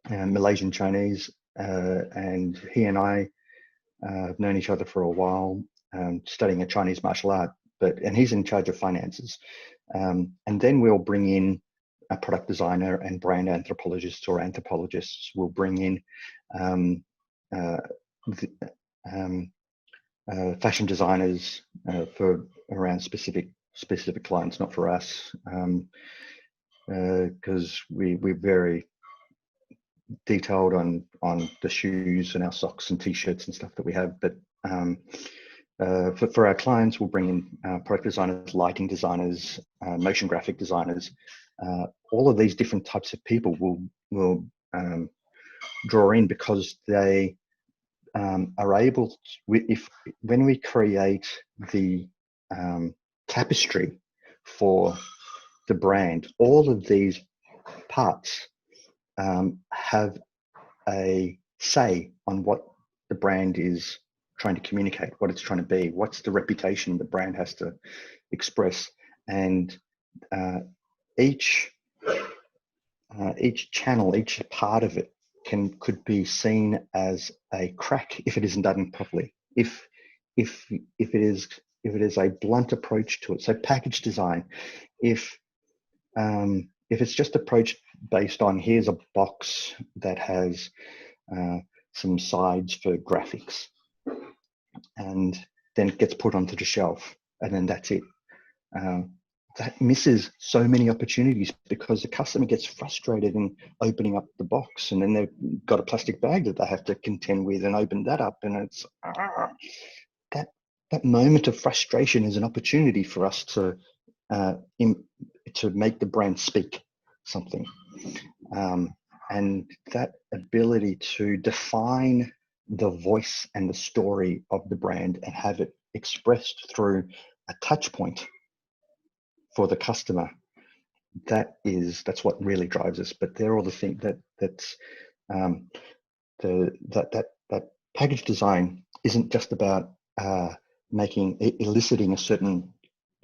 Malaysian Chinese, and he and I have known each other for a while, studying a Chinese martial art, and he's in charge of finances. And then we'll bring in a product designer and brand anthropologists, or anthropologists will bring in fashion designers for around specific clients, not for us, because we're very detailed on the shoes and our socks and t-shirts and stuff that we have. But for our clients, we'll bring in product designers, lighting designers, motion graphic designers. All of these different types of people will draw in, because they are able to, when we create the tapestry for the brand, all of these parts have a say on what the brand is trying to communicate, what it's trying to be, what's the reputation the brand has to express. And each channel, each part of it could be seen as a crack if it isn't done properly. If it is a blunt approach to it. So package design, if it's just approached based on, here's a box that has some sides for graphics, and then it gets put onto the shelf, and then that's it. That misses so many opportunities, because the customer gets frustrated in opening up the box, and then they've got a plastic bag that they have to contend with and open that up, and it's that moment of frustration is an opportunity for us to make the brand speak something, and that ability to define the voice and the story of the brand and have it expressed through a touch point for the customer, that's what really drives us. But they're all the things that package design isn't just about eliciting a certain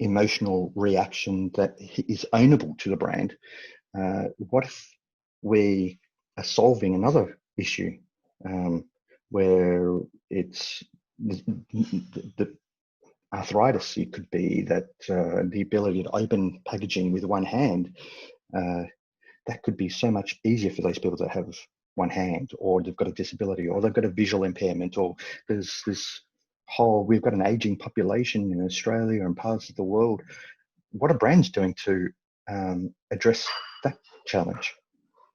emotional reaction that is ownable to the brand. What if we are solving another issue where it's the arthritis? It could be that the ability to open packaging with one hand, that could be so much easier for those people that have one hand, or they've got a disability, or they've got a visual impairment, or there's this we've got an aging population in Australia and parts of the world. What are brands doing to address that challenge?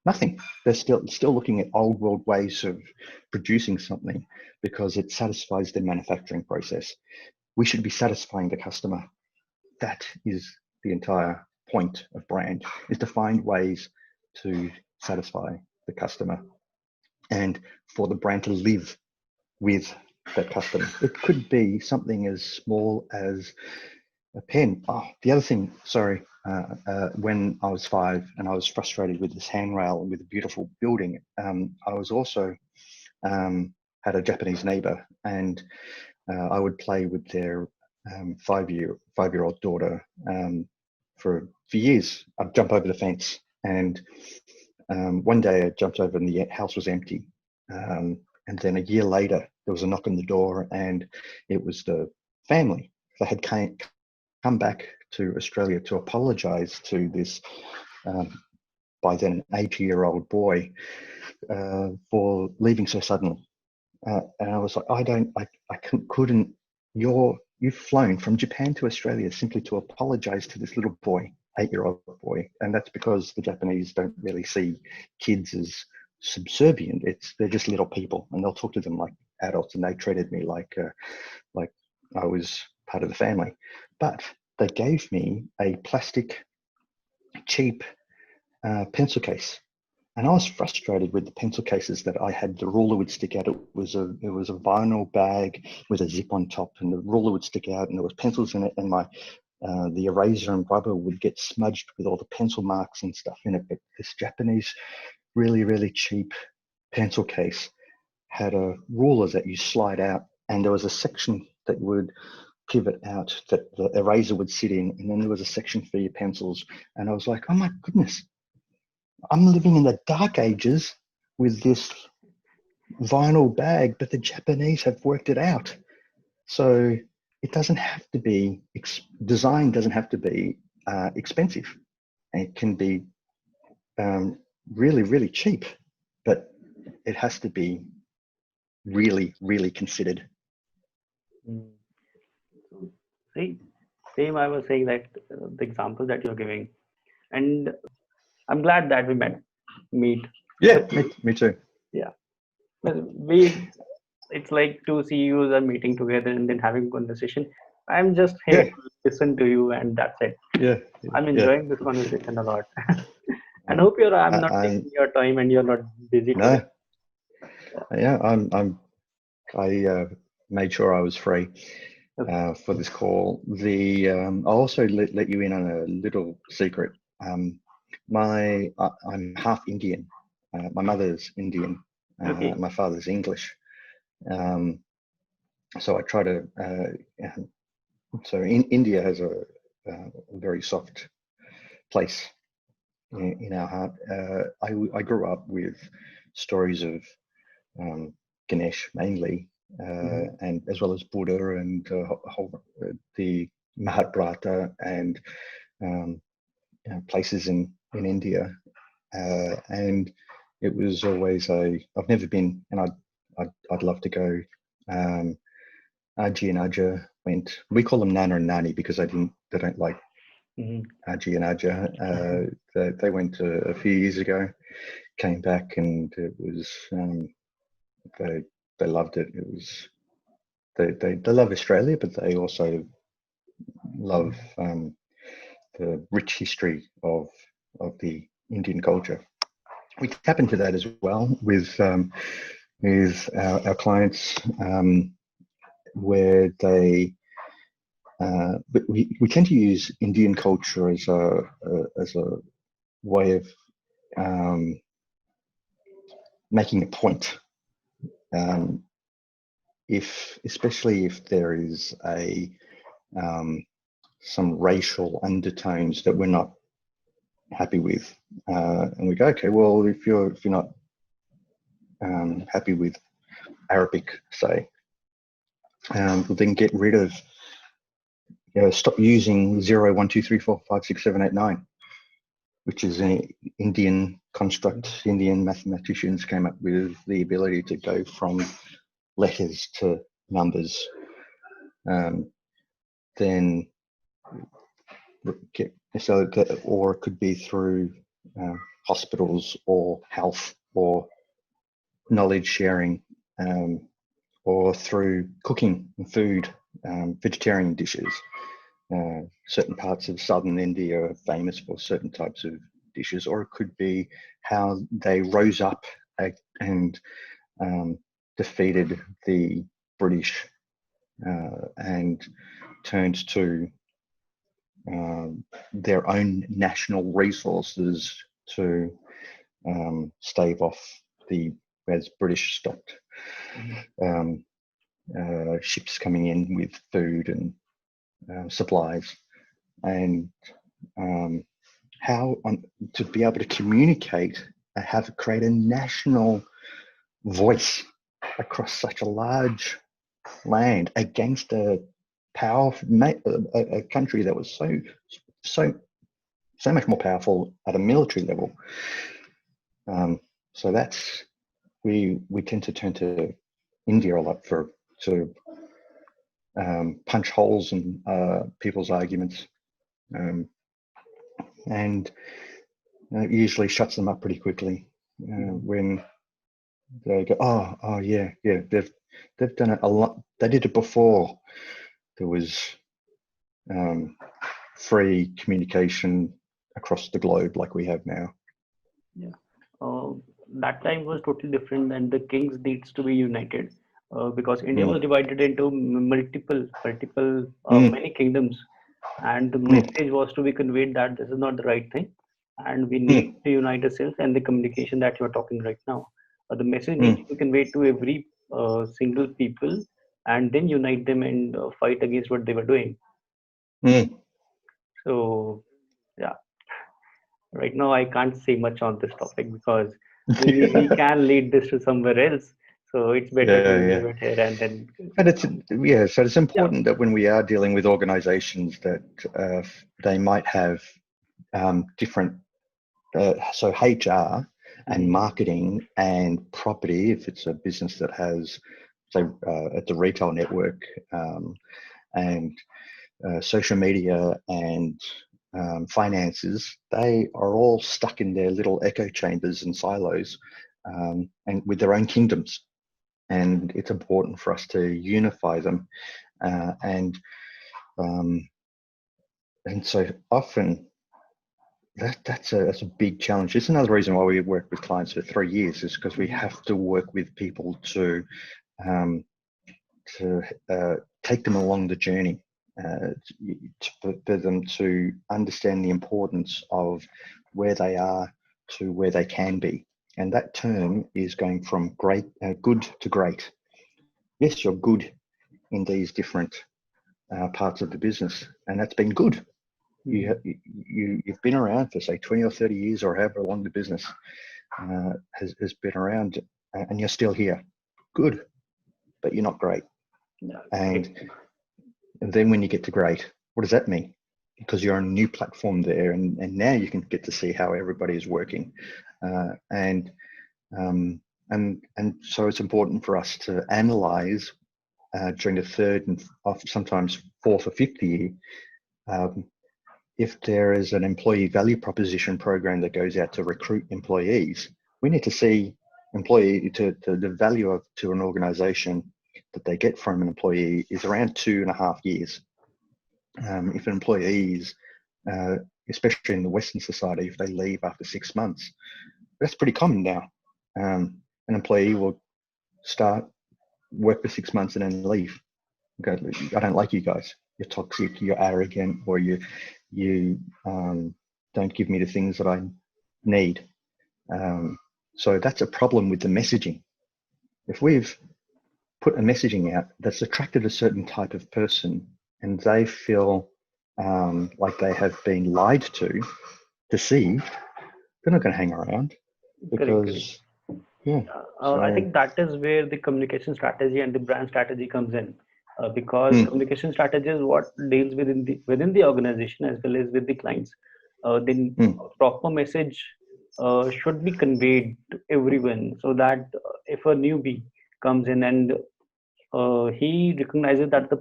Nothing. They're still looking at old world ways of producing something because it satisfies their manufacturing process. We should be satisfying the customer. That is the entire point of brand, is to find ways to satisfy the customer and for the brand to live with that customer. It could be something as small as a pen. Oh, the other thing, sorry, when I was 5 and I was frustrated with this handrail with a beautiful building, I was also had a Japanese neighbor, and I would play with their 5-year-old daughter for years. I'd jump over the fence, and one day I jumped over and the house was empty. And then a year later, there was a knock on the door, and it was the family that had come back to Australia to apologise to this, by then 80-year-old boy, for leaving so suddenly. And I was like, I couldn't. You've flown from Japan to Australia simply to apologise to this little boy, 8-year-old boy, and that's because the Japanese don't really see kids as subservient. They're just little people, and they'll talk to them like adults, and they treated me like I was part of the family. But they gave me a plastic, cheap pencil case, and I was frustrated with the pencil cases that I had. The ruler would stick out. It was a vinyl bag with a zip on top, and the ruler would stick out, and there was pencils in it, and my the eraser and rubber would get smudged with all the pencil marks and stuff in it. But this Japanese, really, really cheap pencil case had a ruler that you slide out, and there was a section that would pivot out that the eraser would sit in, and then there was a section for your pencils. And I was like, oh my goodness, I'm living in the dark ages with this vinyl bag, but the Japanese have worked it out. So it doesn't have to be, design doesn't have to be expensive. It can be really, really cheap, but it has to be really, really considered. See, same I was saying that the example that you're giving, and I'm glad that we meet. Yeah, me too. Yeah, but it's like two CEOs are meeting together and then having a conversation. I'm just here to listen to you, and that's it. Yeah, I'm enjoying this conversation a lot, and hope I'm not taking your time and you're not busy. No, yeah, I made sure I was free for this call. I'll also let you in on a little secret. I'm half Indian. My mother's Indian. Okay. My father's English. So I try to. So India has a very soft place in our heart. I grew up with stories of Ganesh mainly, and as well as Buddha and the Mahabharata and places in India, and it was always I've never been, and I'd love to go. Aji and Aja went. We call them Nana and Nani because they don't like Aji and Aja. They went a few years ago, came back, and it was they loved it. It was they love Australia, but they also love the rich history of the Indian culture. We tap into that as well with our clients, where they. But we tend to use Indian culture as a way of making a point. especially if there is some racial undertones that we're not happy with, and we go, okay, well, if you're not happy with Arabic, say, we'll then get rid of, stop using 0, 1, 2, 3, 4, 5, 6, 7, 8, 9, which is an Indian construct. Indian mathematicians came up with the ability to go from letters to numbers. Then or it could be through hospitals or health or knowledge sharing, or through cooking and food, vegetarian dishes. Certain parts of southern India are famous for certain types of dishes, or it could be how they rose up and defeated the British and turned to their own national resources to stave off as British stopped ships coming in with food and supplies, and how to be able to communicate and create a national voice across such a large land against a country that was so much more powerful at a military level. So that's we tend to turn to India a lot to punch holes in people's arguments, and it usually shuts them up pretty quickly when they go, oh yeah, they've done it a lot. They did it before there was free communication across the globe like we have now. Yeah, that time was totally different, and the kings needs to be united because India was divided into multiple many kingdoms, and the message was to be conveyed that this is not the right thing, and we need to unite ourselves. And the communication that you are talking right now, the message needs to be conveyed to every single people, and then unite them and fight against what they were doing. So yeah, right now I can't say much on this topic because we can lead this to somewhere else. So it's better to leave it here and then. But it's important that when we are dealing with organizations that they might have different, so HR and marketing and property, if it's a business that has, say, it's a retail network, and social media and finances, they are all stuck in their little echo chambers and silos, and with their own kingdoms. And it's important for us to unify them, and so often that's a big challenge. It's another reason why we work with clients for 3 years, is because we have to work with people to take them along the journey, for them to understand the importance of where they are to where they can be. And that term is going from good to great. Yes, you're good in these different parts of the business, and that's been good. You've been around for, say, 20 or 30 years, or however long the business has been around, and you're still here. Good, but you're not great. And then when you get to great, what does that mean? Because you're on a new platform there, and now you can get to see how everybody is working, and so it's important for us to analyze during the third and sometimes fourth or fifth year, if there is an employee value proposition program that goes out to recruit employees, we need to see the value to an organization that they get from an employee is around 2.5 years. If an employee is, especially in the Western society, if they leave after 6 months, that's pretty common now. An employee will work for 6 months and then leave. Go, I don't like you guys. You're toxic. You're arrogant, or you don't give me the things that I need. So that's a problem with the messaging. If we've put a messaging out that's attracted a certain type of person, and they feel like they have been lied to, deceived, they're not going to hang around Correct, correct. because, yeah. I So, think that is where the communication strategy and the brand strategy comes in, because mm, communication strategy is what deals within the organization as well as with the clients. Then mm, a proper message should be conveyed to everyone, so that if a newbie comes in and he recognizes that the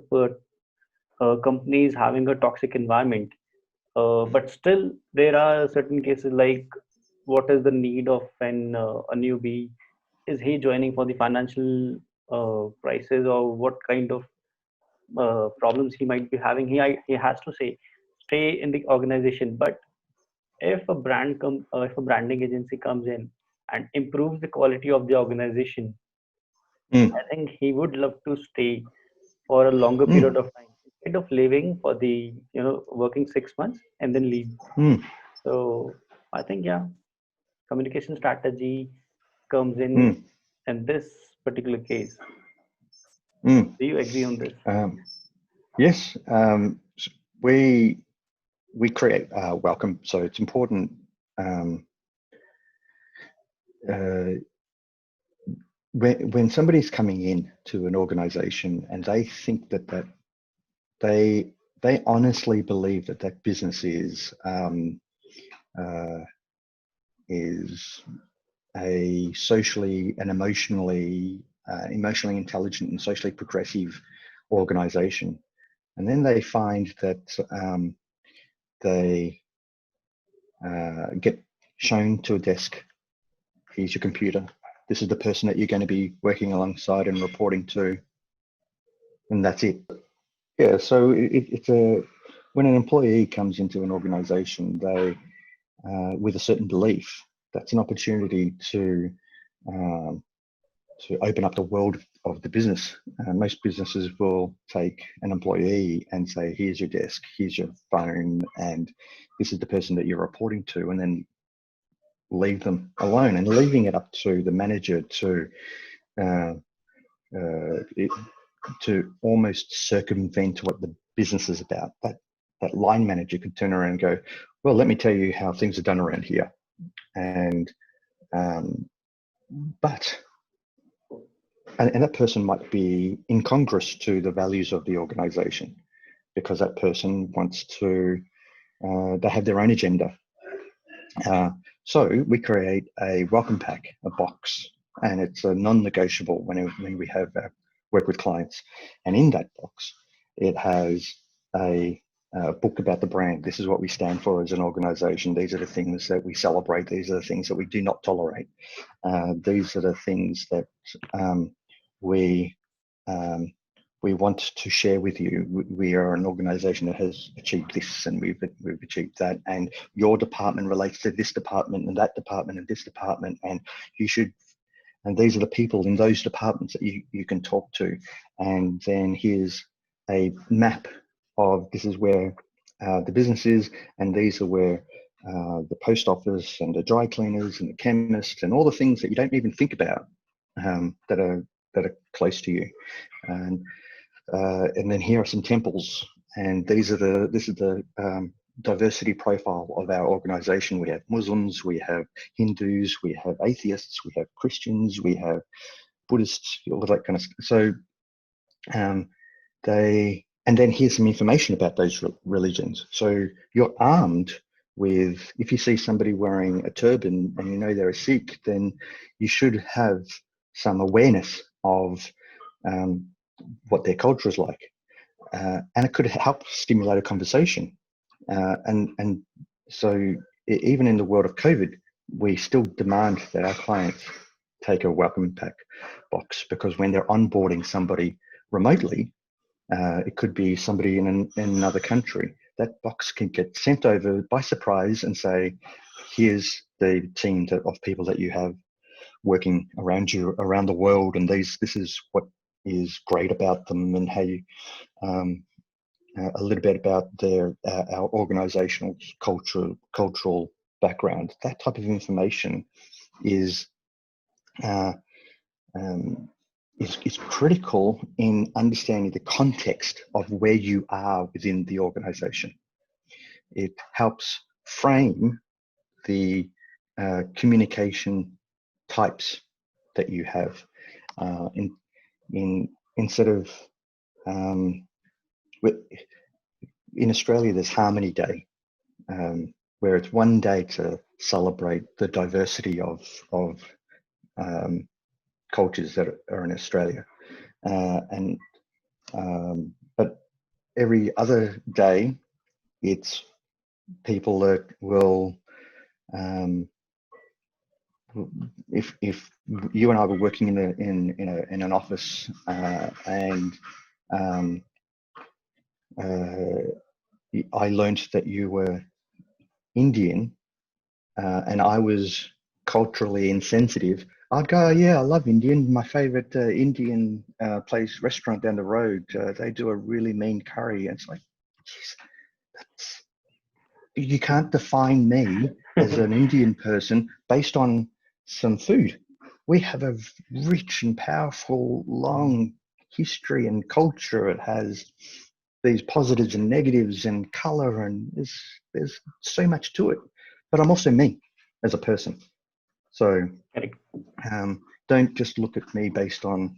company is having a toxic environment, but still there are certain cases like what is the need of a newbie, is he joining for the financial crisis, or what kind of problems he might be having, he has to say stay in the organization. But if a branding agency comes in and improves the quality of the organization, mm, I think he would love to stay for a longer period mm, of time instead of leaving for the working 6 months and then leave. mm, So I think, yeah, communication strategy comes mm, in this particular case. mm. Do you agree on this? Yes, we create welcome, so it's important. Um, uh, when somebody's coming in to an organization and they think that they honestly believe that that business uh, is a socially and emotionally intelligent and socially progressive organization, and then they find that they get shown to a desk. Here's your computer. This is the person that you're going to be working alongside and reporting to, and that's it. Yeah. So it's a when an employee comes into an organization, they with a certain belief, that's an opportunity um, to open up the world of the business. Most businesses will take an employee and say, here's your desk, here's your phone, and this is the person that you're reporting to, and then leave them alone, and leaving it up to the manager uh, it, to almost circumvent what the business is about. That line manager could turn around and go, well, let me tell you how things are done around here. And um, but and that person might be incongruous to the values of the organization, because that person wants to they have their own agenda. So we create a welcome pack, a box, and it's a non-negotiable when we have work with clients. And in that box, it has a book about the brand. This is what we stand for as an organization. These are the things that we celebrate. These are the things that we do not tolerate. These are the things that we um, we want to share with you. We are an organization that has achieved this, and we've achieved that, and your department relates to this department and that department and this department, and you should, and these are the people in those departments that you can talk to. And then here's a map of this is where the business is, and these are where the post office and the dry cleaners and the chemists and all the things that you don't even think about that are close to you. And then here are some temples, and this is the diversity profile of our organization. We have Muslims, we have Hindus, we have atheists, we have Christians, we have Buddhists, all of that kind of stuff. So and then here's some information about those religions. So you're armed with, if you see somebody wearing a turban and you know they're a Sikh, then you should have some awareness of what their culture is like. And it could help stimulate a conversation. And so even in the world of COVID, we still demand that our clients take a welcome pack box, because when they're onboarding somebody remotely, it could be somebody in another country, that box can get sent over by surprise and say, here's the team of people that you have working around you around the world, and this is what is great about them, and how you a little bit about our organizational cultural background. That type of information is uh, um, is critical in understanding the context of where you are within the organization. It helps frame the communication types that you have. Instead of in Australia, there's Harmony Day, where it's one day to celebrate the diversity of cultures that are in Australia, but every other day, it's people that will. If you and I were working in an office and I learned that you were Indian and I was culturally insensitive, I'd go, yeah, I love Indian. My favorite Indian place, restaurant down the road, they do a really mean curry. And it's like, geez, you can't define me as an Indian person based on some food. We have a rich and powerful, long history and culture. It has these positives and negatives and color, and there's so much to it. But I'm also me as a person. So don't just look at me based on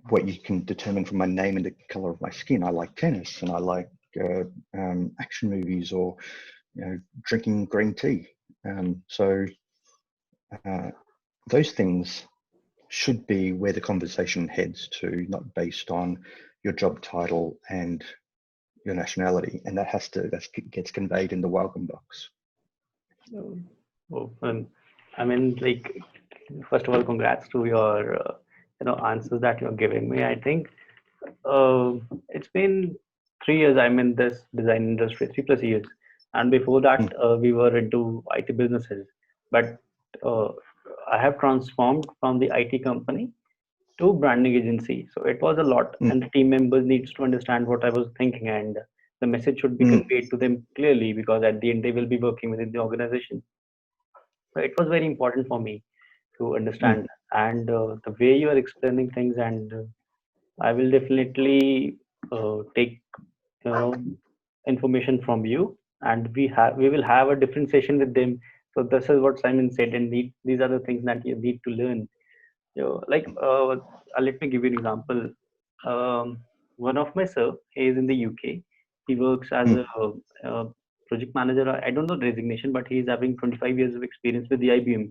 what you can determine from my name and the color of my skin. I like tennis and I like action movies or drinking green tea. So those things should be where the conversation heads to, not based on your job title and your nationality, and that gets conveyed in the welcome box. I mean, like, first of all, congrats to your answers that you're giving me. I think it's been 3 years I'm in this design industry, 3+ years, and before that we were into IT businesses. But I have transformed from the IT company to branding agency, so it was a lot, and the team members needs to understand what I was thinking, and the message should be conveyed to them clearly, because at the end they will be working within the organization. So it was very important for me to understand, and the way you are explaining things, and I will definitely take information from you, and we will have a different session with them. So this is what Simon said, and these are the things that you need to learn. Like, let me give you an example. One of my sir, he is in the UK. He works as a project manager. I don't know the designation, but he is having 25 years of experience with the IBM,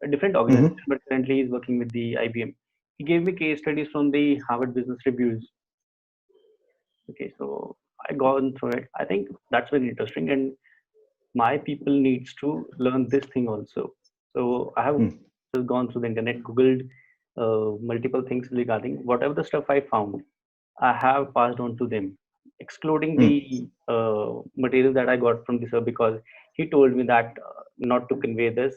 a different organization, but currently he is working with the IBM. He gave me case studies from the Harvard Business Reviews. Okay, so I gone through it. I think that's very interesting, and my people needs to learn this thing also. So I have just gone through the internet, googled multiple things regarding whatever the stuff I found. I have passed on to them, excluding the material that I got from the sir, because he told me that not to convey this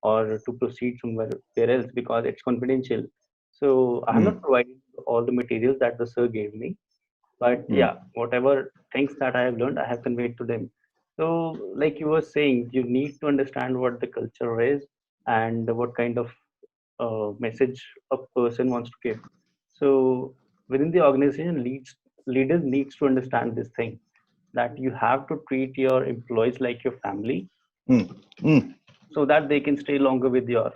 or to proceed somewhere else because it's confidential. So I have not provided all the materials that the sir gave me, but yeah, whatever things that I have learned, I have conveyed to them. So like you were saying, you need to understand what the culture is and what kind of message a person wants to give. So within the organization, leaders needs to understand this thing, that you have to treat your employees like your family, so that they can stay longer with you.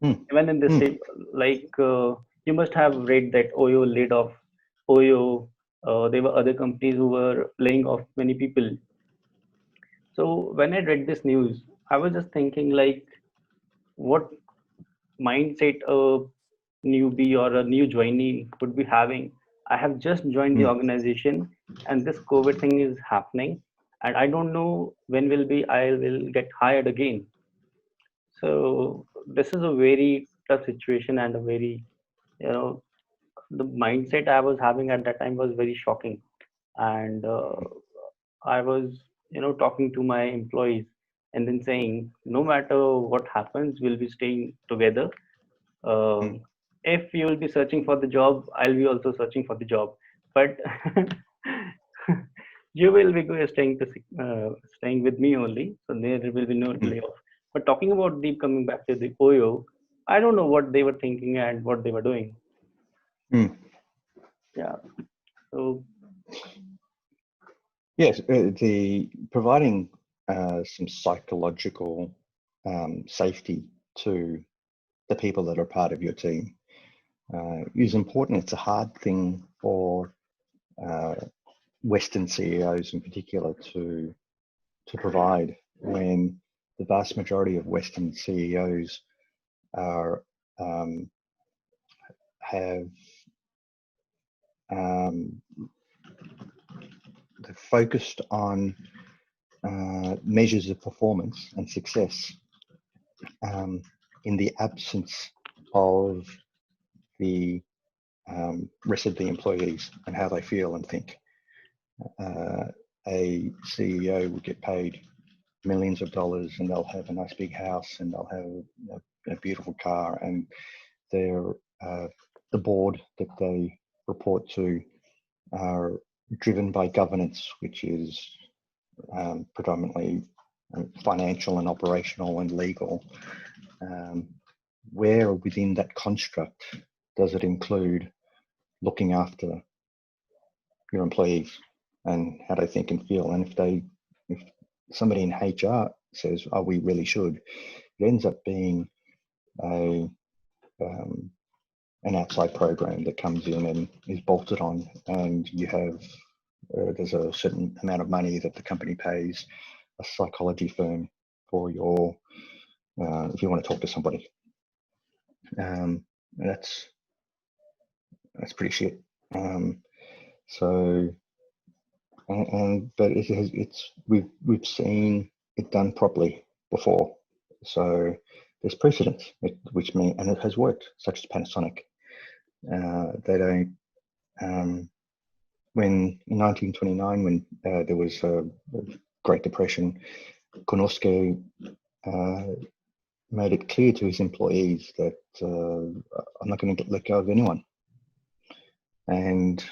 Even in the same, like, you must have read that Oyo laid off Oyo. There were other companies who were laying off many people. So when I read this news, I was just thinking, like, what mindset a newbie or a new joinee would be having. I have just joined the organization, and this COVID thing is happening, and I don't know when I will get hired again. So this is a very tough situation, and a very, you know, the mindset I was having at that time was very shocking. And I was, talking to my employees and then saying, no matter what happens, we'll be staying together. If you will be searching for the job, I'll be also searching for the job. But you will be staying with me only. So there will be no layoff. But talking about the coming back to the Oyo, I don't know what they were thinking and what they were doing. Mm. Yeah. So Yes, the providing some psychological safety to the people that are part of your team is important. It's a hard thing for uh, Western CEOs in particular to provide when the vast majority of Western CEOs are have um, they're focused on measures of performance and success in the absence of the rest of the employees and how they feel and think. A CEO will get paid millions of dollars and they'll have a nice big house and they'll have a beautiful car, and their the board that they report to are driven by governance, which is predominantly financial and operational and legal. Where within that construct does it include looking after your employees and how they think and feel? And if somebody in HR says, "Oh, we really should," it ends up being a an outside program that comes in and is bolted on, and you have there's a certain amount of money that the company pays a psychology firm for your if you want to talk to somebody. That's pretty shit. So, but we've seen it done properly before. So there's precedence, which mean, and it has worked, such as Panasonic. They don't. When in 1929, when there was a Great Depression, Konosuke made it clear to his employees that I'm not going to get let go of anyone, and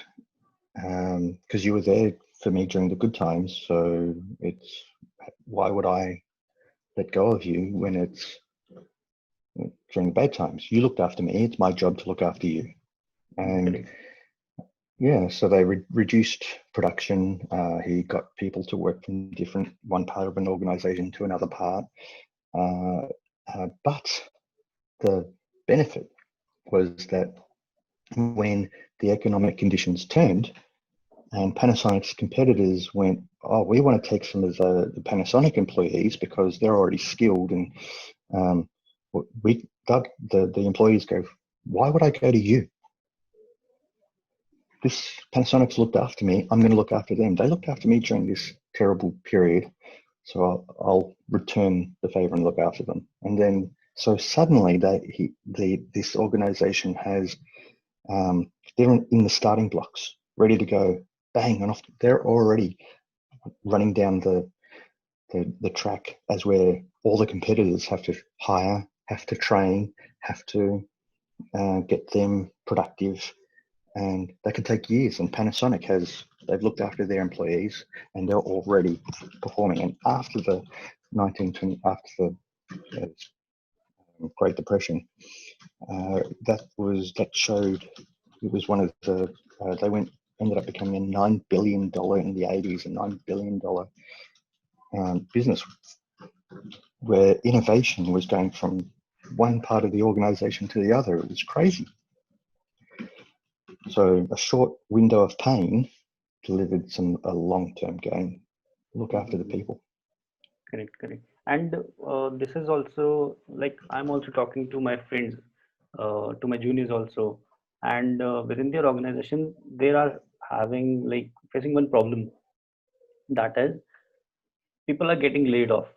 because you were there for me during the good times, so it's why would I let go of you when it's during the bad times? You looked after me. It's my job to look after you. And correct. yeah, so they reduced production. He got people to work from one part of an organization to another part. But the benefit was that when the economic conditions turned and Panasonic's competitors went, "Oh, we want to take some of the Panasonic employees because they're already skilled," and the employees go, "Why would I go to you? This Panasonic's looked after me. I'm going to look after them. They looked after me during this terrible period, so I'll return the favor and look after them." And then so suddenly this organization has they're in the starting blocks, ready to go, bang, and off. They're already running down the track as where all the competitors have to hire, have to train, have to get them productive, and that can take years. And Panasonic they've looked after their employees and they're already performing. And after the 1920, after the Great Depression, that showed it was one of the they ended up becoming a $9 billion in the 80s, a $9 billion business where innovation was going from one part of the organization to the other. It was crazy. So a short window of pain delivered a long-term gain. Look after the people. Correct, correct. And this is also like I'm also talking to my friends, to my juniors also, and within their organization, they are having like facing one problem, that is people are getting laid off.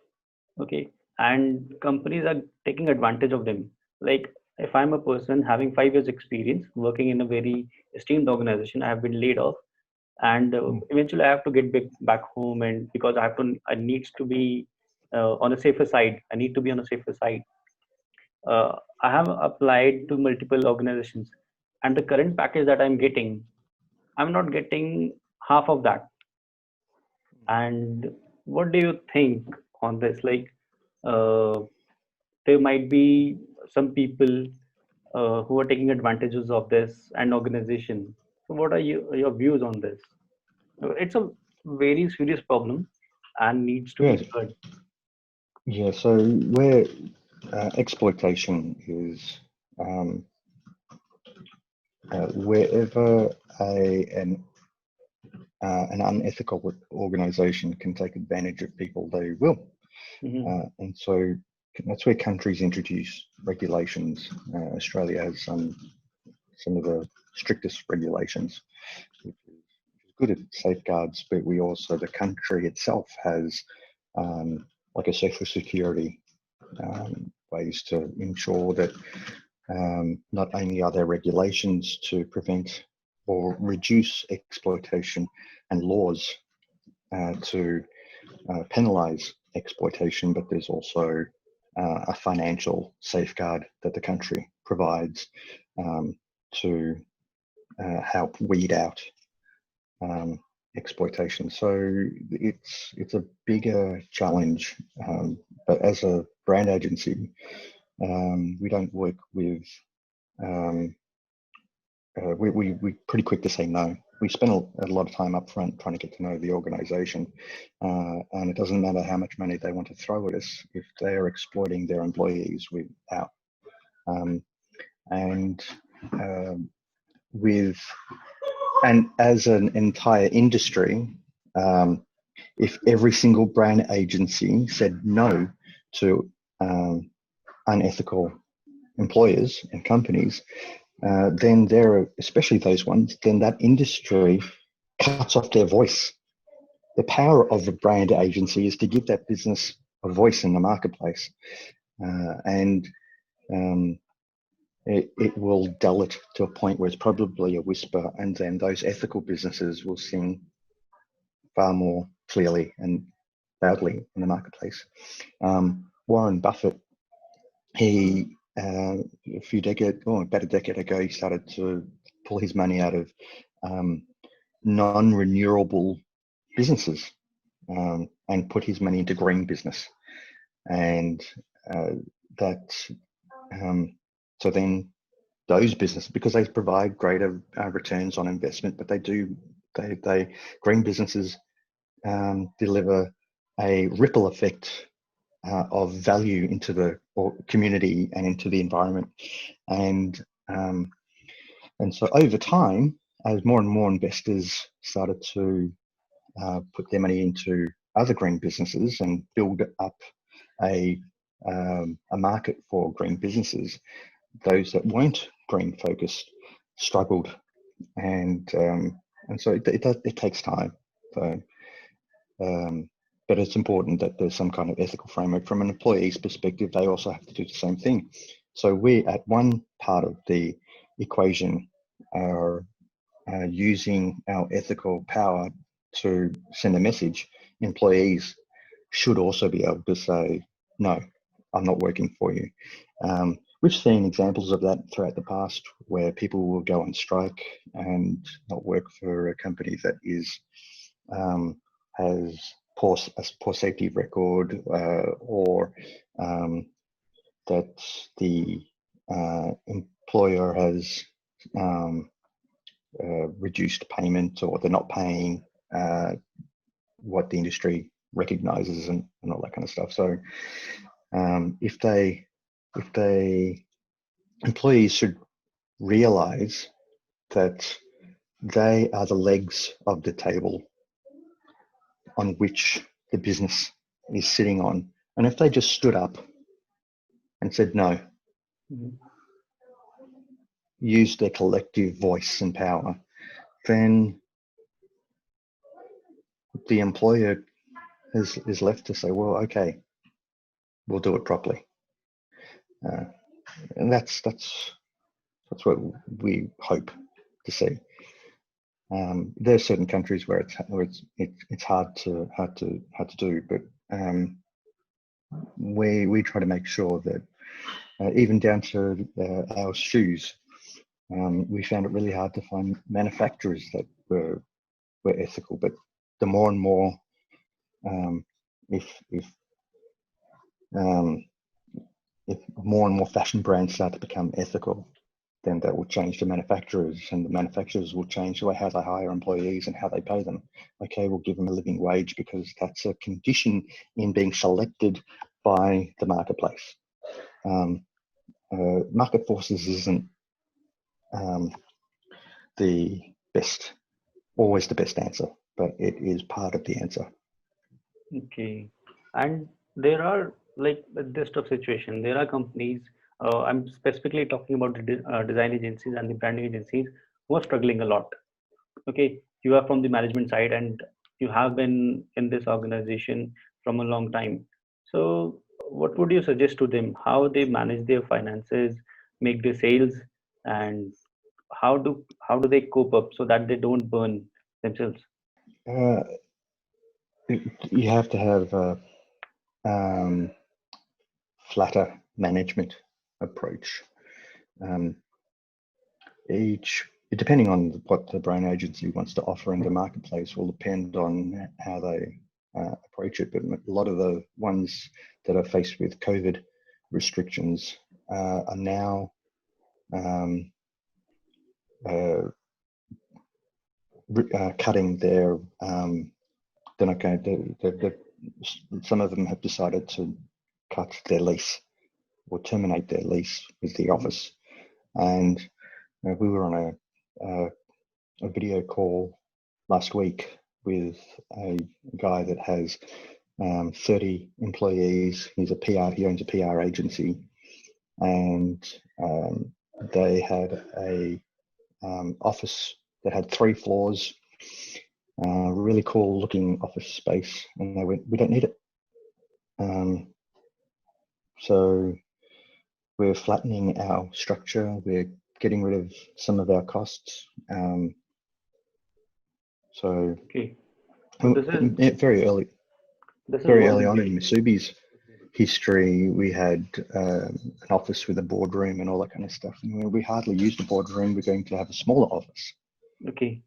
Okay, and companies are taking advantage of them. Like if I'm a person having 5 years experience working in a very esteemed organization, I have been laid off, and eventually I have to get back home, and because I needs to be on a safer side. I need to be on a safer side. I have applied to multiple organizations, and the current package that I'm getting, I'm not getting half of that. And what do you think on this? Like, uh, there might be some people who are taking advantages of this and organization. So what are your views on this? It's a very serious problem and needs to Yeah, be heard. yeah. So where exploitation is um, wherever an unethical organization can take advantage of people, they will. Hmm. And so that's where countries introduce regulations. Australia has some of the strictest regulations, which is good at safeguards, but we also, the country itself has like a social security ways to ensure that not only are there regulations to prevent or reduce exploitation and laws to penalise exploitation, but there's also a financial safeguard that the country provides to help weed out exploitation. So it's a bigger challenge, but as a brand agency, we don't work with um, we're pretty quick to say no. We spend a lot of time up front trying to get to know the organization, and it doesn't matter how much money they want to throw at us. If they're exploiting their employees, we're out. Um, and um, with and as an entire industry, um, if every single brand agency said no to unethical employers and companies, then there, especially those ones, then that industry cuts off their voice. The power of a brand agency is to give that business a voice in the marketplace, and um, it will dull it to a point where it's probably a whisper, and then those ethical businesses will sing far more clearly and loudly in the marketplace. Warren Buffett, he a few decades, or about a decade ago, he started to pull his money out of non-renewable businesses and put his money into green business, and that so then those businesses, because they provide greater returns on investment, but they green businesses deliver a ripple effect of value into the community and into the environment, and um, and so over time, as more and more investors started to put their money into other green businesses and build up a market for green businesses, those that weren't green focused struggled, and so it takes time. So, but it's important that there's some kind of ethical framework from an employee's perspective. They also have to do the same thing. So we, at one part of the equation, are using our ethical power to send a message. Employees should also be able to say, no, I'm not working for you. We've seen examples of that throughout the past, where people will go on strike and not work for a company that has a poor safety record, or that the employer has reduced payment, or they're not paying what the industry recognizes, and all that kind of stuff. So if they employees should realize that they are the legs of the table on which the business is sitting on, and if they just stood up and said no, Mhm. used their collective voice and power, then the employer is left to say, well, okay, we'll do it properly, uh, and that's what we hope to see. There are certain countries where it's hard to do, but we try to make sure that even down to our shoes, we found it really hard to find manufacturers that were ethical. But the more and more, if um, if more and more fashion brands start to become ethical, then that will change the manufacturers, and the manufacturers will change the way how they hire employees and how they pay them. Okay, we'll give them a living wage because that's a condition in being selected by the marketplace. Market forces isn't the best, always the best answer, but it is part of the answer. Okay. And there are like this tough situation. There are companies, I'm specifically talking about the design agencies and the branding agencies who are struggling a lot. Okay. You are from the management side and you have been in this organization from a long time. So, what would you suggest to them? How they manage their finances, make their sales, and how do they cope up so that they don't burn themselves? Uh, you have to have a flatter management approach. Um, depending on what the brand agency wants to offer in the marketplace, will depend on how they approach it. But a lot of the ones that are faced with COVID restrictions are now cutting their. They're not going to. Some of them have decided to cut their lease or terminate their lease with the office, and we were on a video call last week with a guy that has 30 employees. He's a PR. He owns a PR agency, and they had a office that had 3 floors, really cool looking office space, and they went, "We don't need it." So we're flattening our structure. We're getting rid of some of our costs. So Okay. So very early what on we in Musubi's history, we had an office with a boardroom and all that kind of stuff. And we hardly used a boardroom. We're going to have a smaller office. okay.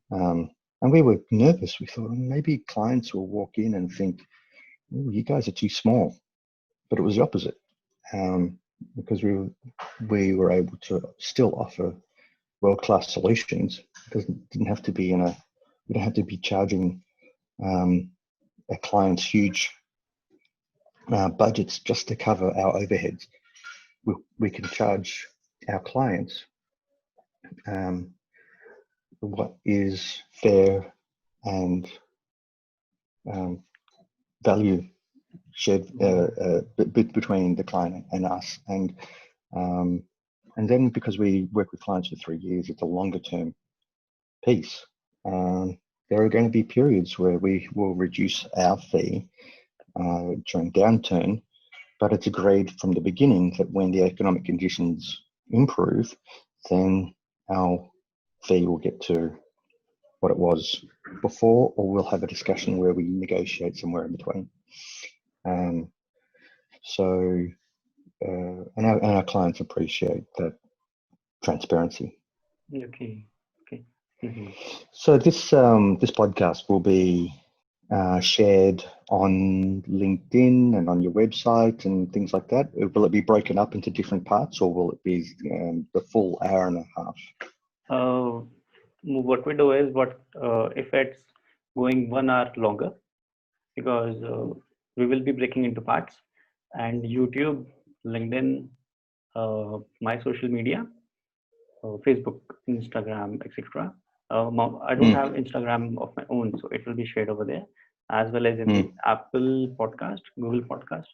And we were nervous. We thought maybe clients will walk in and think, you guys are too small. But it was the opposite, because we were able to still offer world-class solutions. It didn't have to be we don't have to be charging a client's huge budgets just to cover our overheads. We can charge our clients what is fair and value shared between the client and us. And then because we work with clients for 3 years, it's a longer term piece. There are going to be periods where we will reduce our fee during downturn, but it's agreed from the beginning that when the economic conditions improve, then our fee will get to what it was before, or we'll have a discussion where we negotiate somewhere in between. And our clients appreciate that transparency. Okay. Okay. Mm-hmm. So this podcast will be shared on LinkedIn and on your website and things like that. Will it be broken up into different parts, or will it be the full hour and a half? What we do is if it's going 1 hour longer, because we will be breaking into parts, and YouTube, LinkedIn, my social media, Facebook, Instagram, etc. I don't have Instagram of my own, so it will be shared over there, as well as in the Apple Podcast, Google Podcast,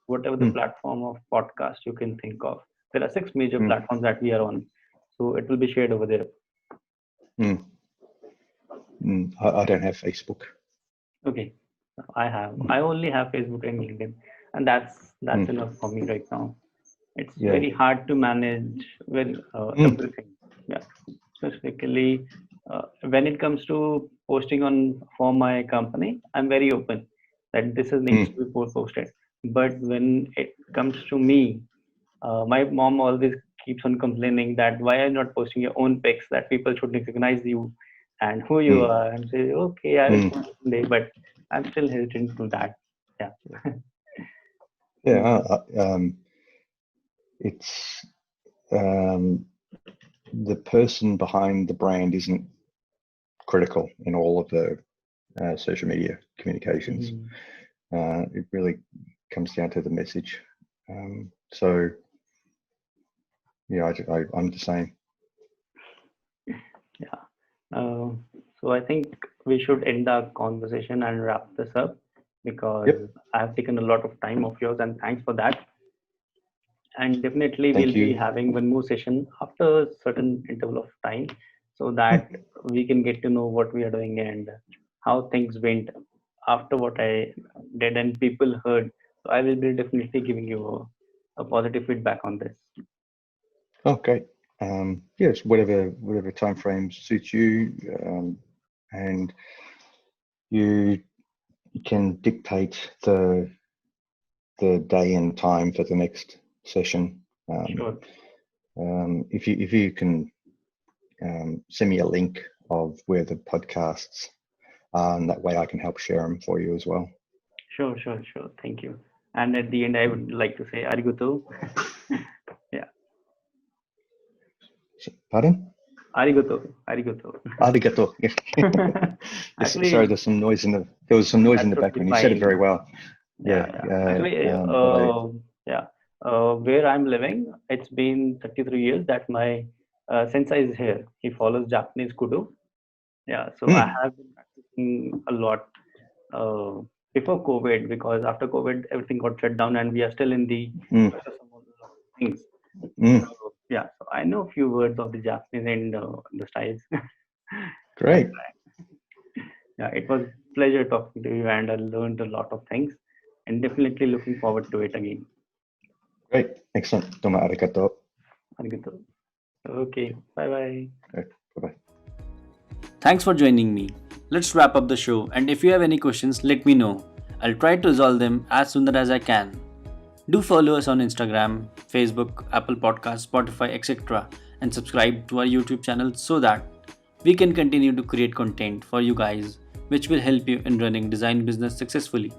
whatever the platform of podcast you can think of. There are 6 major platforms that we are on, so it will be shared over there. I don't have Facebook. Okay, I only have Facebook and LinkedIn, and that's enough for me right now. It's very hard to manage everything. Yeah, specifically when it comes to posting for my company, I'm very open that this is needs to be posted. But when it comes to me, my mom always keeps on complaining that why are you not posting your own pics, that people should recognize you and who you are, and say, okay, I will post someday, but I'm still hesitant to that. Yeah. Yeah. it's the person behind the brand isn't critical in all of the social media communications. It really comes down to the message. So yeah, I'm the same. Yeah. So I think we should end our conversation and wrap this up, because Yep. I have taken a lot of time of yours, and thanks for that. And definitely Thank we'll be you. having one more session after a certain interval of time, so that we can get to know what we are doing and how things went after what I did and people heard. So I will be definitely giving you a positive feedback on this. Oh, great. Yes, whatever time frame suits you, and you can dictate the day and time for the next session. Sure. If you can send me a link of where the podcasts are, and that way I can help share them for you as well. Sure. Thank you. And at the end, I would like to say arigato. Yeah. Pardon? Arigato. Arigato. Sorry, Actually, there was some noise in the absolutely background. You said it fine. very well. Yeah. Actually, yeah. Where I'm living, it's been 33 years that my sensei is here. He follows Japanese kudo. Yeah. So I have been practicing a lot uh, before COVID, because after COVID, everything got shut down and we are still in the process of all the things. So, yeah. So I know a few words of the Japanese and the styles. Great. Yeah, it was pleasure talking to you, and I learned a lot of things, and definitely looking forward to it again. Great. Excellent. Domo arigato. Arigato. Okay, bye bye. Bye-bye. Thanks for joining me. Let's wrap up the show, and if you have any questions, let me know. I'll try to resolve them as soon as I can. Do follow us on Instagram, Facebook, Apple Podcasts, Spotify, etc., and subscribe to our YouTube channel so that we can continue to create content for you guys which will help you in running design business successfully.